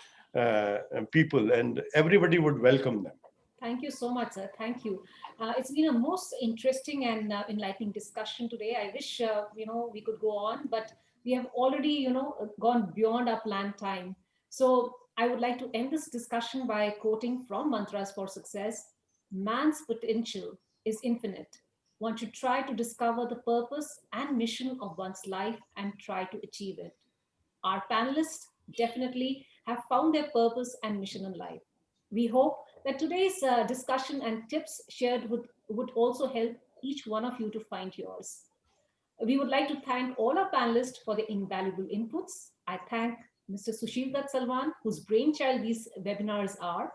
F: people, and everybody would welcome them.
A: Thank you so much, sir. Thank you. It's been a most interesting and enlightening discussion today. I wish we could go on, but we have already gone beyond our planned time. So I would like to end this discussion by quoting from Mantras for Success: "Man's potential is infinite. One should try to discover the purpose and mission of one's life and try to achieve it." Our panelists definitely have found their purpose and mission in life. We hope that today's discussion and tips shared would also help each one of you to find yours. We would like to thank all our panelists for their invaluable inputs. I thank Mr. Sushil Dutt Salwan, whose brainchild these webinars are.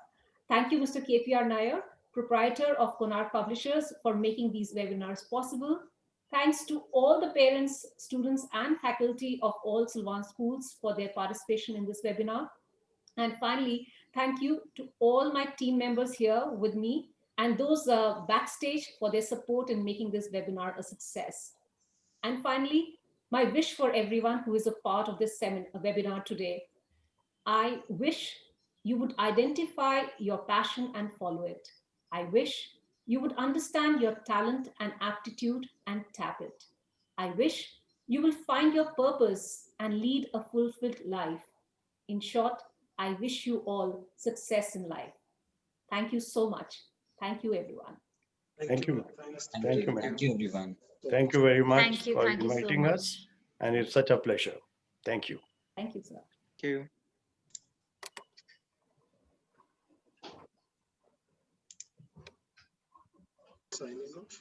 A: Thank you, Mr. KPR Nair, proprietor of Konark Publishers, for making these webinars possible. Thanks to all the parents, students, and faculty of all Silvan schools for their participation in this webinar. And finally, thank you to all my team members here with me and those backstage for their support in making this webinar a success. And finally, my wish for everyone who is a part of this webinar today: I wish you would identify your passion and follow it. I wish you would understand your talent and aptitude and tap it. I wish you will find your purpose and lead a fulfilled life. In short, I wish you all success in life. Thank you so much. Thank you, everyone.
F: Thank you.
G: Thanks.
F: Thank you, ma'am.
C: Thank you, everyone.
F: Thank you very much
I: Thank you.
F: for
I: Thank you so
F: inviting us.
I: much.
F: And it's such a pleasure. Thank you.
A: Thank you, sir.
J: Thank you.
G: Signing off.